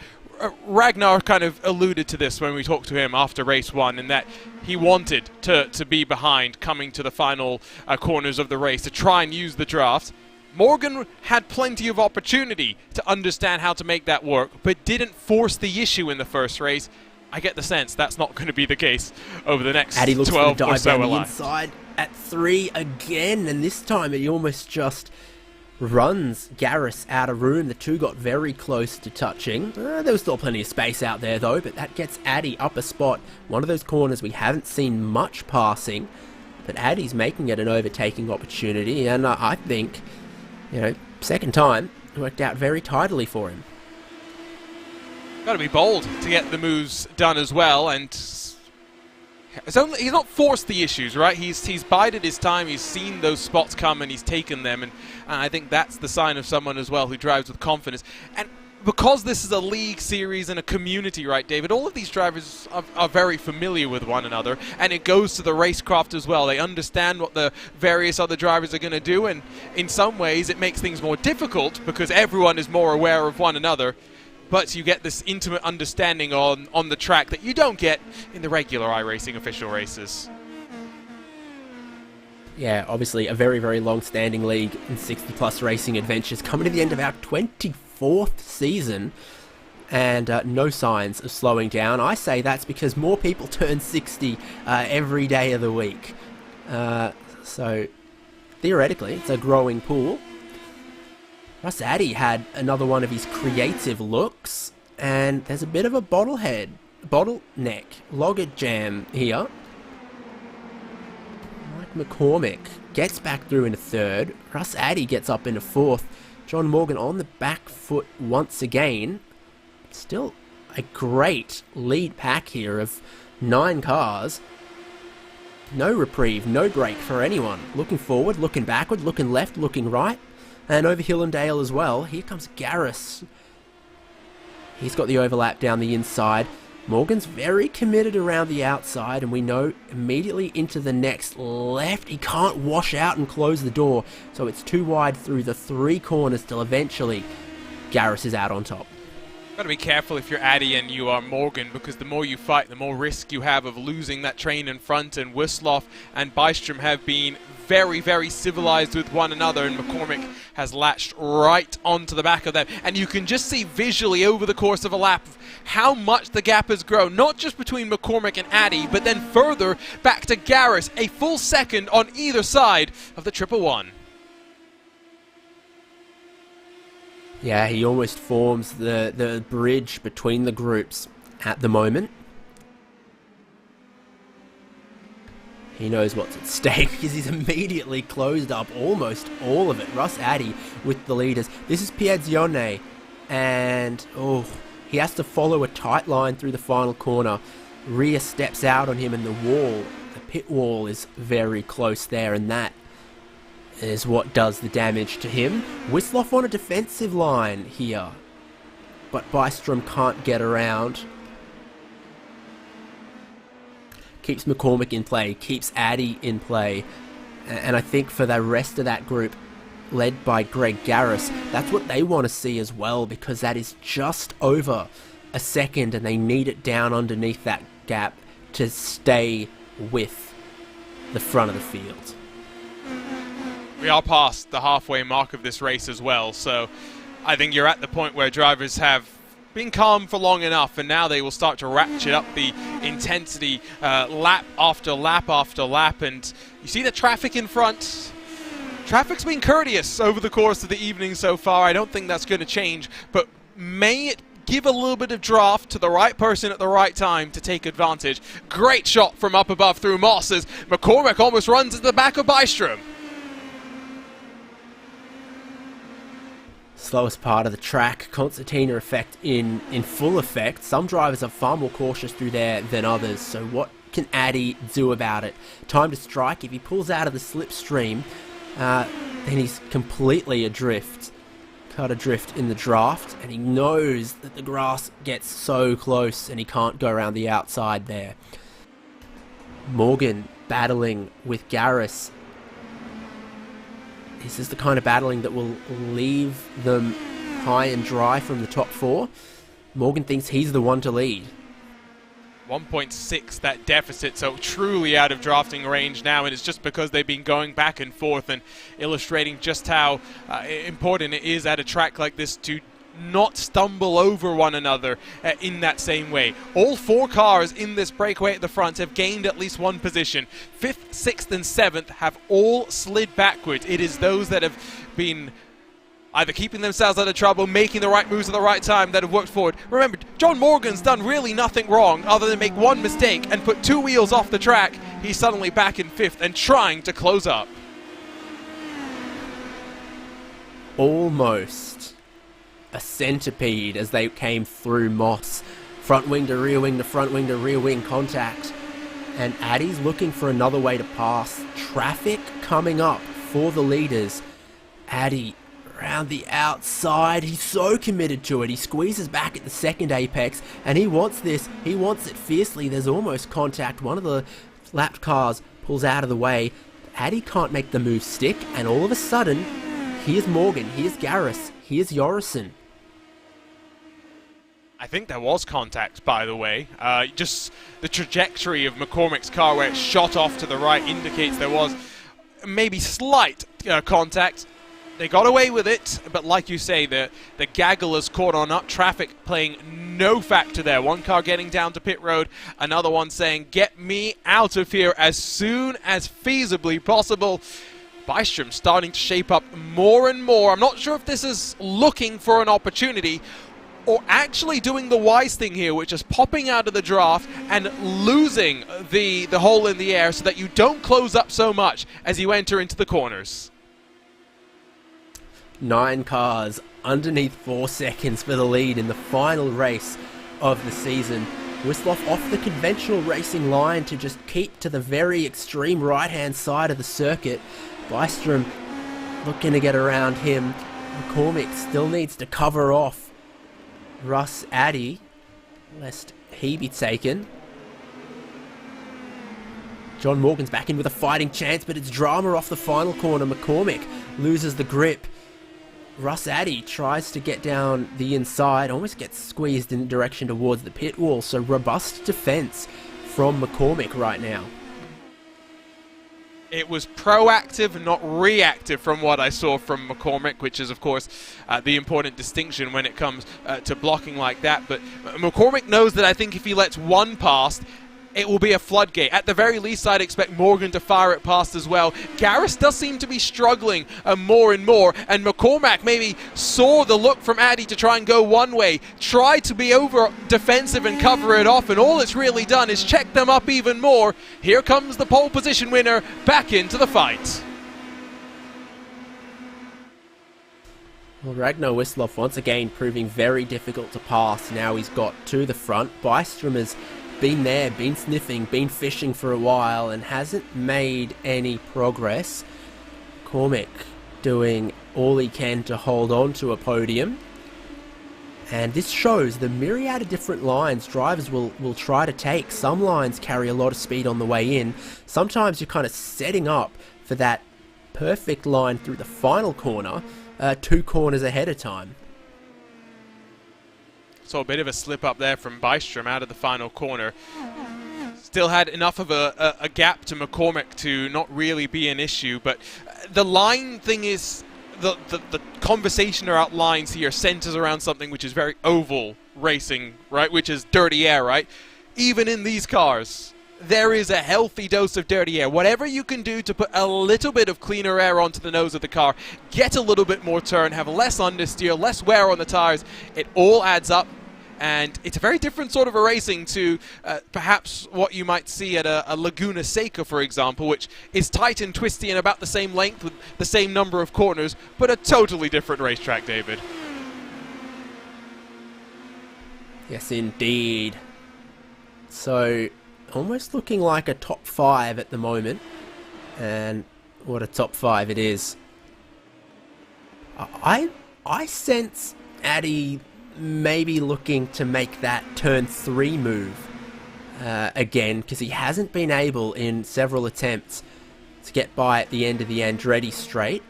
Ragnar kind of alluded to this when we talked to him after race 1, in that he wanted to be behind coming to the final corners of the race to try and use the draft. Morgan had plenty of opportunity to understand how to make that work, but didn't force the issue in the first race. I get the sense that's not going to be the case over the next Addy looks 12 for the or dive so down the alive. inside at 3 again, and this time he almost just runs Garrus out of room. The two got very close to touching. There was still plenty of space out there though, but that gets Addy up a spot. One of those corners we haven't seen much passing, but Addy's making it an overtaking opportunity, and I think, you know, second time worked out very tidily for him. Got to be bold to get the moves done as well, and he's not forced the issues, right? He's bided his time, he's seen those spots come and he's taken them, and I think that's the sign of someone as well who drives with confidence. And because this is a league series and a community, right, David, all of these drivers are very familiar with one another, and it goes to the racecraft as well. They understand what the various other drivers are going to do, and in some ways it makes things more difficult because everyone is more aware of one another. But you get this intimate understanding on the track that you don't get in the regular iRacing official races. Yeah, obviously a very, very long-standing league in 60-plus racing adventures, coming to the end of our 24th season, and no signs of slowing down. I say that's because more people turn 60 every day of the week. So, theoretically, it's a growing pool. Russ Addy had another one of his creative looks, and there's a bit of a bottleneck, logger jam here. Mike McCormick gets back through into third. Russ Addy gets up into fourth. John Morgan on the back foot once again. Still a great lead pack here of 9 cars. No reprieve, no break for anyone. Looking forward, looking backward, looking left, looking right. And over hill and dale as well. Here comes Garrus. He's got the overlap down the inside. Morgan's very committed around the outside, and we know immediately into the next left. He can't wash out and close the door, so it's too wide through the 3 corners till eventually Garrus is out on top. Got to be careful if you're Addy and you are Morgan, because the more you fight, the more risk you have of losing that train in front, and Wislaw and Bystrom have been very, very civilized with one another, and McCormick has latched right onto the back of them. And you can just see visually over the course of a lap how much the gap has grown, not just between McCormick and Addy, but then further back to Garrus, a full second on either side of the 111. Yeah, he almost forms the bridge between the groups at the moment. He knows what's at stake because he's immediately closed up almost all of it. Russ Addy with the leaders. This is Piazione, and he has to follow a tight line through the final corner. Rear steps out on him, and the pit wall is very close there, and that is what does the damage to him. Wislaw on a defensive line here, but Bystrom can't get around. Keeps McCormick in play, keeps Addy in play, and I think for the rest of that group, led by Greg Garrus, that's what they want to see as well, because that is just over a second, and they need it down underneath that gap to stay with the front of the field. We are past the halfway mark of this race as well, so I think you're at the point where drivers have been calm for long enough, and now they will start to ratchet up the intensity lap after lap after lap. And you see the traffic in front. Traffic's been courteous over the course of the evening so far. I don't think that's going to change, but may it give a little bit of draft to the right person at the right time to take advantage. Great shot from up above through Moss as McCormick almost runs at the back of Bystrom. Slowest part of the track, concertina effect in full effect. Some drivers are far more cautious through there than others, so what can Addy do about it? Time to strike. If he pulls out of the slipstream, then he's completely adrift. cut adrift in the draft, and he knows that the grass gets so close and he can't go around the outside there. Morgan battling with Garris. This is the kind of battling that will leave them high and dry from the top 4. Morgan thinks he's the one to lead. 1.6 that deficit, so truly out of drafting range now, and it's just because they've been going back and forth and illustrating just how important it is at a track like this to not stumble over one another in that same way. All 4 cars in this breakaway at the front have gained at least 1 position. 5th, 6th and 7th have all slid backwards. It is those that have been either keeping themselves out of trouble, making the right moves at the right time, that have worked forward. Remember, John Morgan's done really nothing wrong other than make 1 mistake and put 2 wheels off the track. He's suddenly back in 5th and trying to close up. Almost a centipede as they came through Moss. Front wing to rear wing to front wing to rear wing contact. And Addy's looking for another way to pass. Traffic coming up for the leaders. Addy around the outside, he's so committed to it. He squeezes back at the second apex, and he wants this. He wants it fiercely. There's almost contact. One of the lapped cars pulls out of the way. Addy can't make the move stick, and all of a sudden, here's Morgan, here's Garris, here's Yorison. I think there was contact, by the way. Just the trajectory of McCormick's car where it shot off to the right indicates there was maybe slight contact. They got away with it, but like you say, the gaggle has caught on up. Traffic playing no factor there. One car getting down to pit road, another one saying, get me out of here as soon as feasibly possible. Bystrom starting to shape up more and more. I'm not sure if this is looking for an opportunity or actually doing the wise thing here, which is popping out of the draft and losing the hole in the air so that you don't close up so much as you enter into the corners. 9 cars underneath 4 seconds for the lead in the final race of the season. Wisloff off the conventional racing line to just keep to the very extreme right-hand side of the circuit. Bystrom looking to get around him. McCormick still needs to cover off Russ Addy, lest he be taken. John Morgan's back in with a fighting chance, but it's drama off the final corner. McCormick loses the grip. Russ Addy tries to get down the inside, almost gets squeezed in the direction towards the pit wall, so robust defense from McCormick right now. It was proactive, not reactive from what I saw from McCormick, which is, of course, the important distinction when it comes to blocking like that. But McCormick knows that I think if he lets one past, it will be a floodgate. At the very least, I'd expect Morgan to fire it past as well. Garris does seem to be struggling more and more, and McCormack maybe saw the look from Addy to try and go one way, tried to be over defensive and cover it off, and all it's really done is check them up even more. Here comes the pole position winner back into the fight. Well, Ragnar Wisloff once again proving very difficult to pass. Now he's got to the front. Bystrom has been there, been sniffing, been fishing for a while and hasn't made any progress. Cormick doing all he can to hold on to a podium. And this shows the myriad of different lines drivers will try to take. Some lines carry a lot of speed on the way in. Sometimes you're kind of setting up for that perfect line through the final corner, 2 corners ahead of time. So a bit of a slip up there from Bystrom out of the final corner. Still had enough of a gap to McCormick to not really be an issue, but the line thing is, the conversation around lines here centers around something which is very oval racing, right? Which is dirty air, right? Even in these cars, there is a healthy dose of dirty air. Whatever you can do to put a little bit of cleaner air onto the nose of the car, get a little bit more turn, have less understeer, less wear on the tires, it all adds up. And it's a very different sort of a racing to perhaps what you might see at a Laguna Seca, for example, which is tight and twisty and about the same length with the same number of corners, but a totally different racetrack, David. Yes, indeed. So, almost looking like a top 5 at the moment. And what a top 5 it is. I I sense Addy maybe looking to make that turn 3 move again, because he hasn't been able in several attempts to get by at the end of the Andretti straight.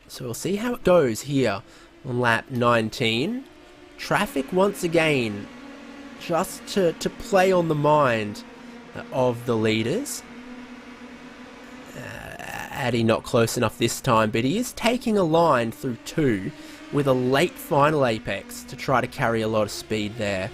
So we'll see how it goes here on lap 19. Traffic once again, just to play on the mind of the leaders. Addy not close enough this time, but he is taking a line through 2 with a late final apex to try to carry a lot of speed there.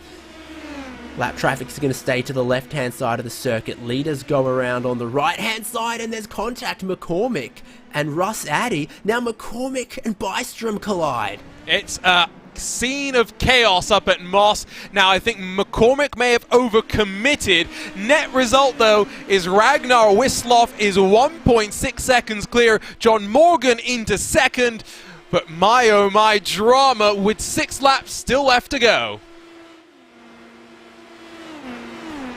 Lap traffic is going to stay to the left-hand side of the circuit. Leaders go around on the right-hand side, and there's contact. McCormick and Russ Addy. Now McCormick and Bystrom collide. It's a scene of chaos up at Moss. Now, I think McCormick may have overcommitted. Net result, though, is Ragnar Wisloff is 1.6 seconds clear. John Morgan into second. But my, oh my, drama with 6 laps still left to go.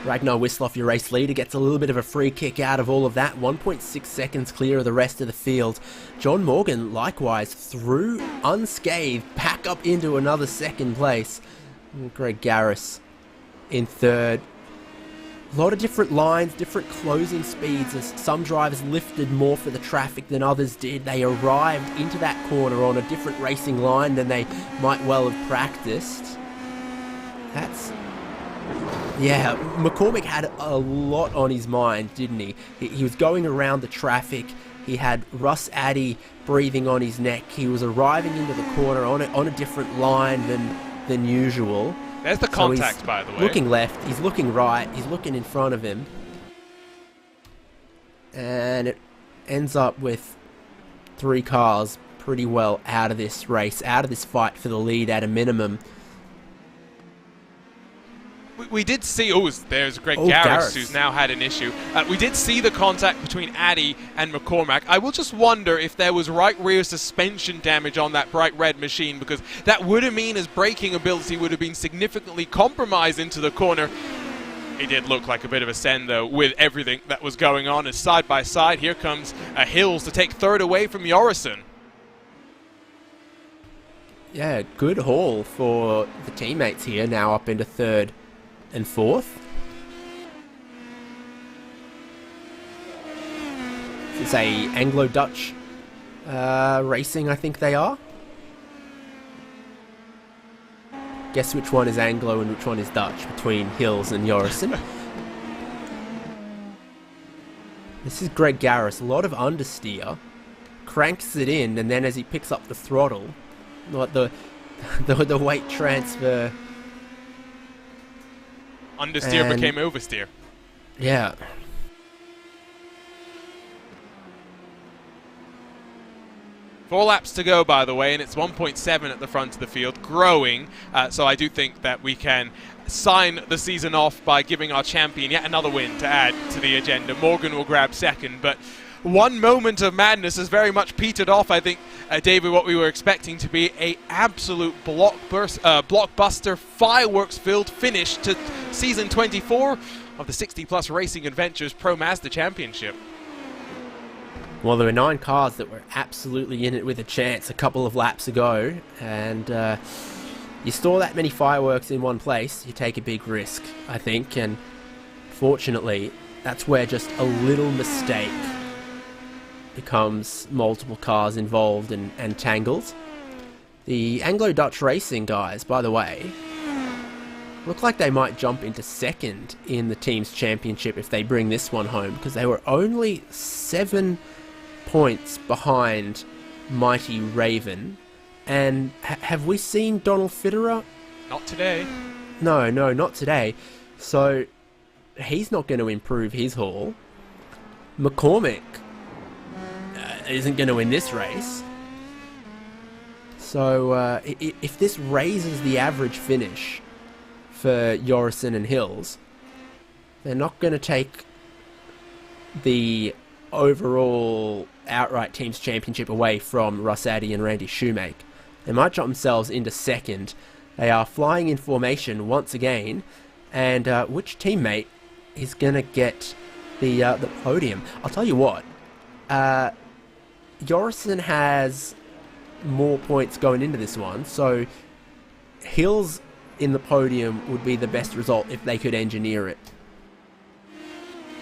Ragnar Wisloff, your race leader, gets a little bit of a free kick out of all of that. 1.6 seconds clear of the rest of the field. John Morgan, likewise, through unscathed, back up into another second place. And Greg Garris in third. A lot of different lines, different closing speeds, as some drivers lifted more for the traffic than others did. They arrived into that corner on a different racing line than they might well have practiced. Yeah, McCormick had a lot on his mind, didn't he? He was going around the traffic. He had Russ Addy breathing on his neck. He was arriving into the corner on a different line than usual. There's the contact, by the way. Looking left, he's looking right, he's looking in front of him. And it ends up with 3 cars pretty well out of this race, out of this fight for the lead at a minimum. We did see, there's Greg Garris, who's now had an issue. We did see the contact between Addy and McCormack. I will just wonder if there was right rear suspension damage on that bright red machine, because that would have mean his braking ability would have been significantly compromised into the corner. It did look like a bit of a send, though, with everything that was going on. As side by side, here comes Hills to take third away from Jorrison. Yeah, good haul for the teammates here, now up into third and fourth. It's a Anglo-Dutch racing, I think they are. Guess which one is Anglo and which one is Dutch between Hills and Jorrison. This is Greg Garris, a lot of understeer. Cranks it in, and then as he picks up the throttle, like the weight transfer. Understeer became oversteer. Yeah. Four laps to go, by the way, and it's 1.7 at the front of the field, growing. So I do think that we can sign the season off by giving our champion yet another win to add to the agenda. Morgan will grab second, but one moment of madness has very much petered off. I think, David, what we were expecting to be a absolute blockbuster, fireworks-filled finish to season 24 of the 60-plus Racing Adventures Pro Mazda Championship. Well, there were 9 cars that were absolutely in it with a chance a couple of laps ago, and you store that many fireworks in one place, you take a big risk, I think, and fortunately, that's where just a little mistake becomes multiple cars involved and tangled. The Anglo-Dutch Racing guys, by the way, look like they might jump into second in the team's championship if they bring this one home, because they were only 7 points behind Mighty Raven. And have we seen Donald Fitterer? Not today. No, not today. So he's not going to improve his haul. McCormick isn't going to win this race. So if this raises the average finish for Jorrison and Hills, they're not going to take the overall outright team's championship away from Russ Addy and Randy Shoemake. They might drop themselves into second. They are flying in formation once again, and which teammate is going to get the podium? I'll tell you what, Jorrison has more points going into this one, so Hills in the podium would be the best result if they could engineer it.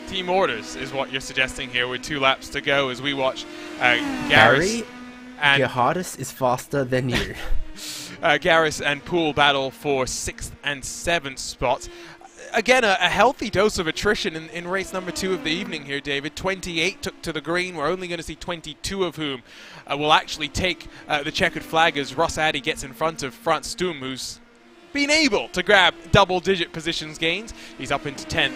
Team orders is what you're suggesting here with 2 laps to go as we watch Garris Barry, and Gerhardus is faster than you. Garris and Poole battle for 6th and 7th spots. Again, a healthy dose of attrition in race number 2 of the evening here, David. 28 took to the green. We're only going to see 22 of whom will actually take the checkered flag as Ross Addy gets in front of Franz Stum, who's been able to grab double-digit positions gains. He's up into 10th,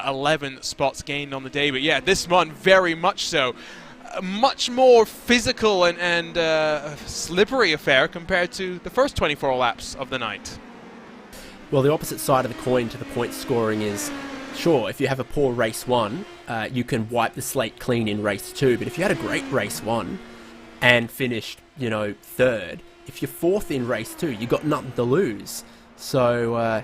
11 spots gained on the day. But yeah, this one very much so. A much more physical and slippery affair compared to the first 24 laps of the night. Well, the opposite side of the coin to the point scoring is, sure, if you have a poor race 1, you can wipe the slate clean in race 2. But if you had a great race 1 and finished, 3rd, if you're 4th in race 2, you got nothing to lose. So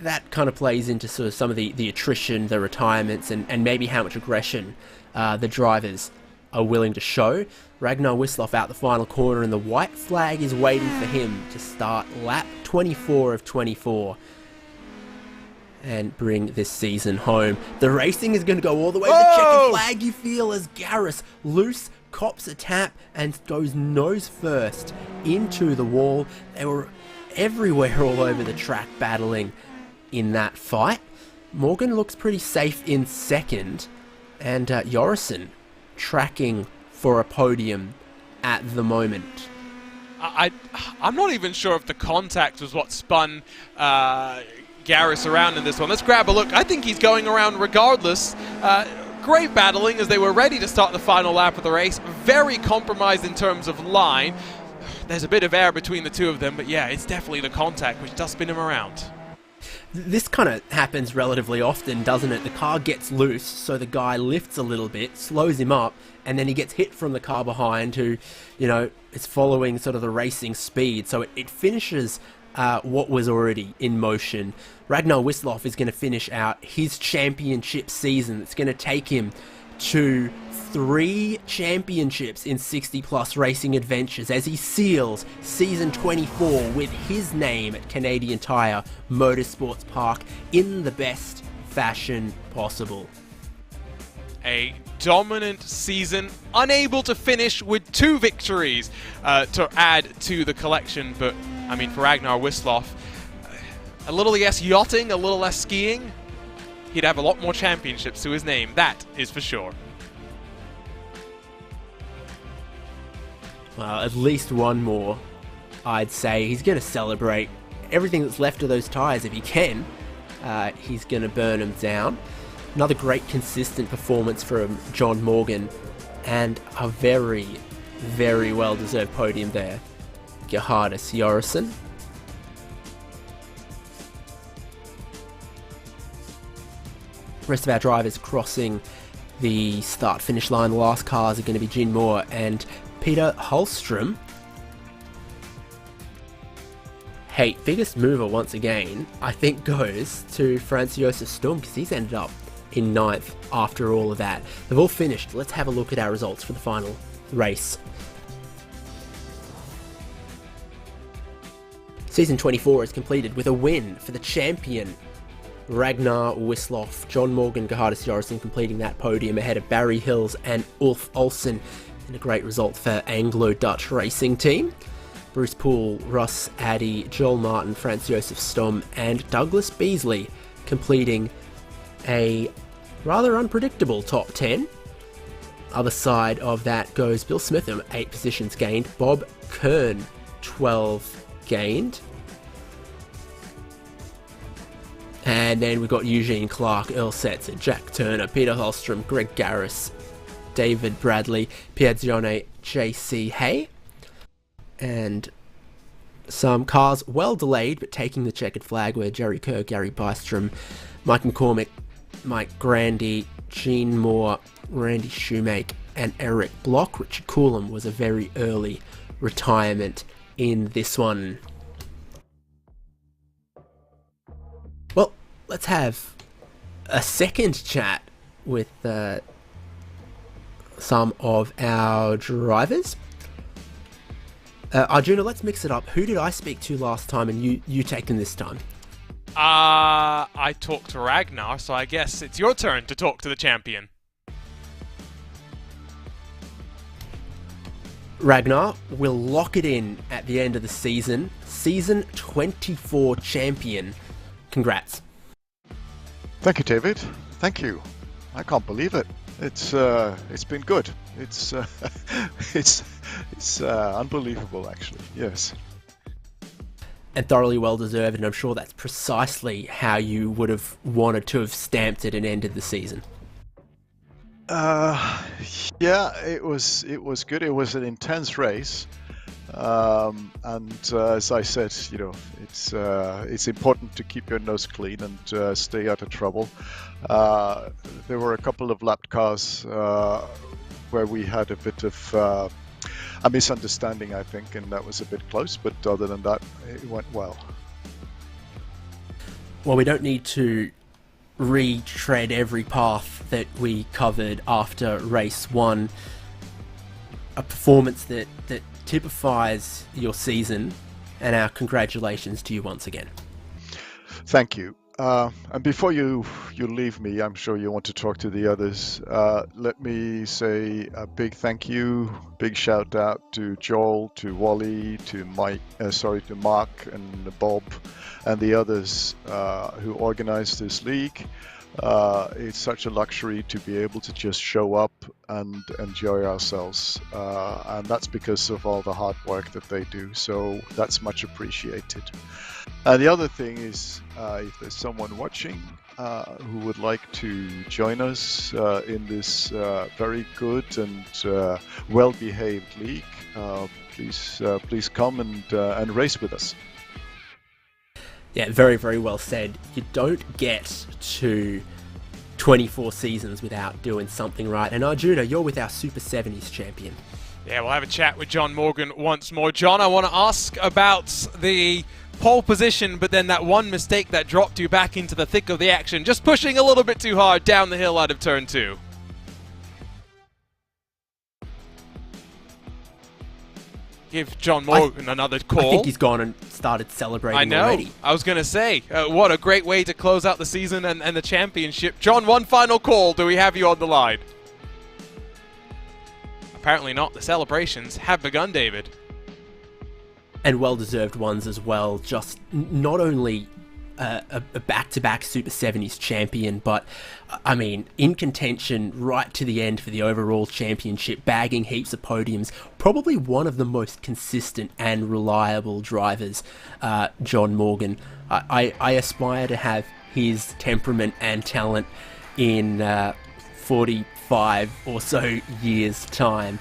that kind of plays into sort of some of the attrition, the retirements, and maybe how much aggression the drivers are willing to show. Ragnar Wisloff out the final corner, and the white flag is waiting for him to start lap 24 of 24 and bring this season home. The racing is going to go all the way to the checkered flag, you feel, as Garris loose cops a tap and goes nose first into the wall. They were everywhere all over the track battling in that fight. Morgan looks pretty safe in 2nd, and Jorrison tracking for a podium at the moment. I'm not even sure if the contact was what spun Garris around in this one. Let's grab a look. I think he's going around regardless. Great battling as they were ready to start the final lap of the race. Very compromised in terms of line. There's a bit of air between the two of them, but yeah, it's definitely the contact which does spin him around. This kind of happens relatively often, doesn't it? The car gets loose, so the guy lifts a little bit, slows him up, and then he gets hit from the car behind who, is following sort of the racing speed. So it finishes what was already in motion. Ragnar Wisloff is going to finish out his championship season. It's going to take him to 3 championships in 60-plus racing adventures as he seals season 24 with his name at Canadian Tire Motorsports Park in the best fashion possible. A dominant season, unable to finish with 2 victories to add to the collection, but I mean, for Ragnar Wisloff, a little less yachting, a little less skiing, he'd have a lot more championships to his name, that is for sure. Well, at least one more, I'd say. He's going to celebrate everything that's left of those tyres if he can. He's going to burn them down. Another great consistent performance from John Morgan, and a very, very well-deserved podium there. Gerhardus Jorrison. Rest of our drivers crossing the start-finish line. The last cars are going to be Gene Moore and Peter Holstrom. Hey, biggest mover once again, I think, goes to Franz Josef Sturm, because he's ended up in 9th after all of that. They've all finished. Let's have a look at our results for the final race. Season 24 is completed with a win for the champion, Ragnar Wisloff. John Morgan, Gerhardus Jorrison completing that podium ahead of Barry Hills and Ulf Olsen, in a great result for Anglo-Dutch racing team. Bruce Poole, Russ Addy, Joel Martin, Franz Josef Sturm and Douglas Beasley completing a rather unpredictable top 10. Other side of that goes Bill Smitham, 8 positions gained. Bob Kern, 12 gained. And then we've got Eugene Clark, Earl Setzer, Jack Turner, Peter Holstrom, Greg Garris, David Bradley, Pierre Dione, JC Hay. And some cars well delayed but taking the checkered flag were Jerry Kerr, Gary Bystrom, Mike McCormick, Mike Grandy, Gene Moore, Randy Shoemake and Eric Block. Richard Coulomb was a very early retirement in this one. Well, let's have a second chat with some of our drivers. Arjuna, let's mix it up. Who did I speak to last time and you taken this time? I talked to Ragnar, so I guess it's your turn to talk to the champion. Ragnar, we'll lock it in at the end of the season. Season 24 champion. Congrats. Thank you, David. Thank you. I can't believe it. It's been good. It's unbelievable, actually. Yes. And thoroughly well deserved, and I'm sure that's precisely how you would have wanted to have stamped it and ended the season. Yeah, it was good. It was an intense race, and as I said, you know, it's important to keep your nose clean and stay out of trouble. There were a couple of lapped cars where we had a bit of a misunderstanding, I think, and that was a bit close. But other than that, it went well. Well, we don't need to retread every path that we covered after race one. A performance that typifies your season, and our congratulations to you once again. Thank you. And before you leave me, I'm sure you want to talk to the others. Let me say a big thank you, big shout out to Joel, to Wally, to Mark and Bob, and the others who organized this league. It's such a luxury to be able to just show up and enjoy ourselves, and that's because of all the hard work that they do. So that's much appreciated. The other thing is, if there's someone watching who would like to join us in this very good and well-behaved league, please come and race with us. Yeah, very, very well said. You don't get to 24 seasons without doing something right. And Arjuna, you're with our Super 70s champion. Yeah, we'll have a chat with John Morgan once more. John, I want to ask about the pole position, but then that one mistake that dropped you back into the thick of the action, just pushing a little bit too hard down the hill out of turn 2. Give John Morgan another call. I think he's gone and started celebrating already. I was going to say, what a great way to close out the season and the championship. John, one final call. Do we have you on the line? Apparently not. The celebrations have begun, David. And well-deserved ones as well. Just not only a back-to-back Super 70s champion, but, I mean, in contention right to the end for the overall championship, bagging heaps of podiums. Probably one of the most consistent and reliable drivers, John Morgan. I aspire to have his temperament and talent in 45 or so years' time.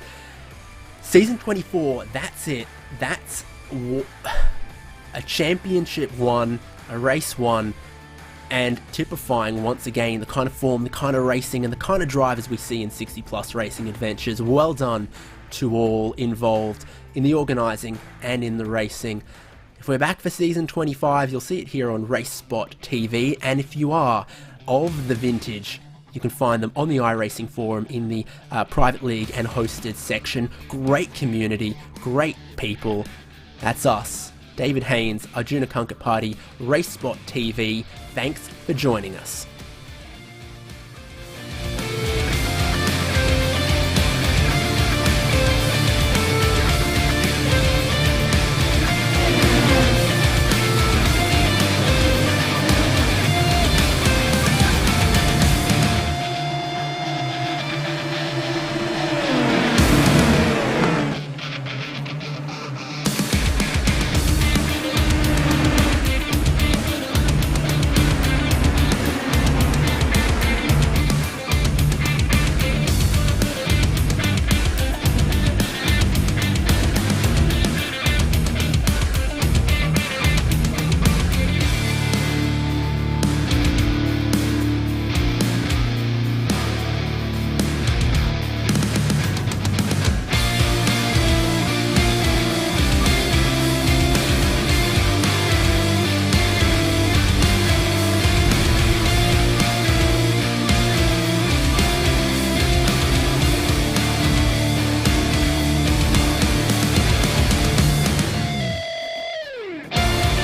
Season 24, that's it. That's a championship won, a race won, and typifying once again the kind of form, the kind of racing, and the kind of drivers we see in 60 Plus Racing Adventures. Well done to all involved in the organising and in the racing. If we're back for season 25, you'll see it here on RaceSpotTV, and if you are of the vintage, you can find them on the iRacing forum in the private league and hosted section. Great community, great people. That's us. David Haynes, Arjuna Kankapati, RaceSpotTV. Thanks for joining us.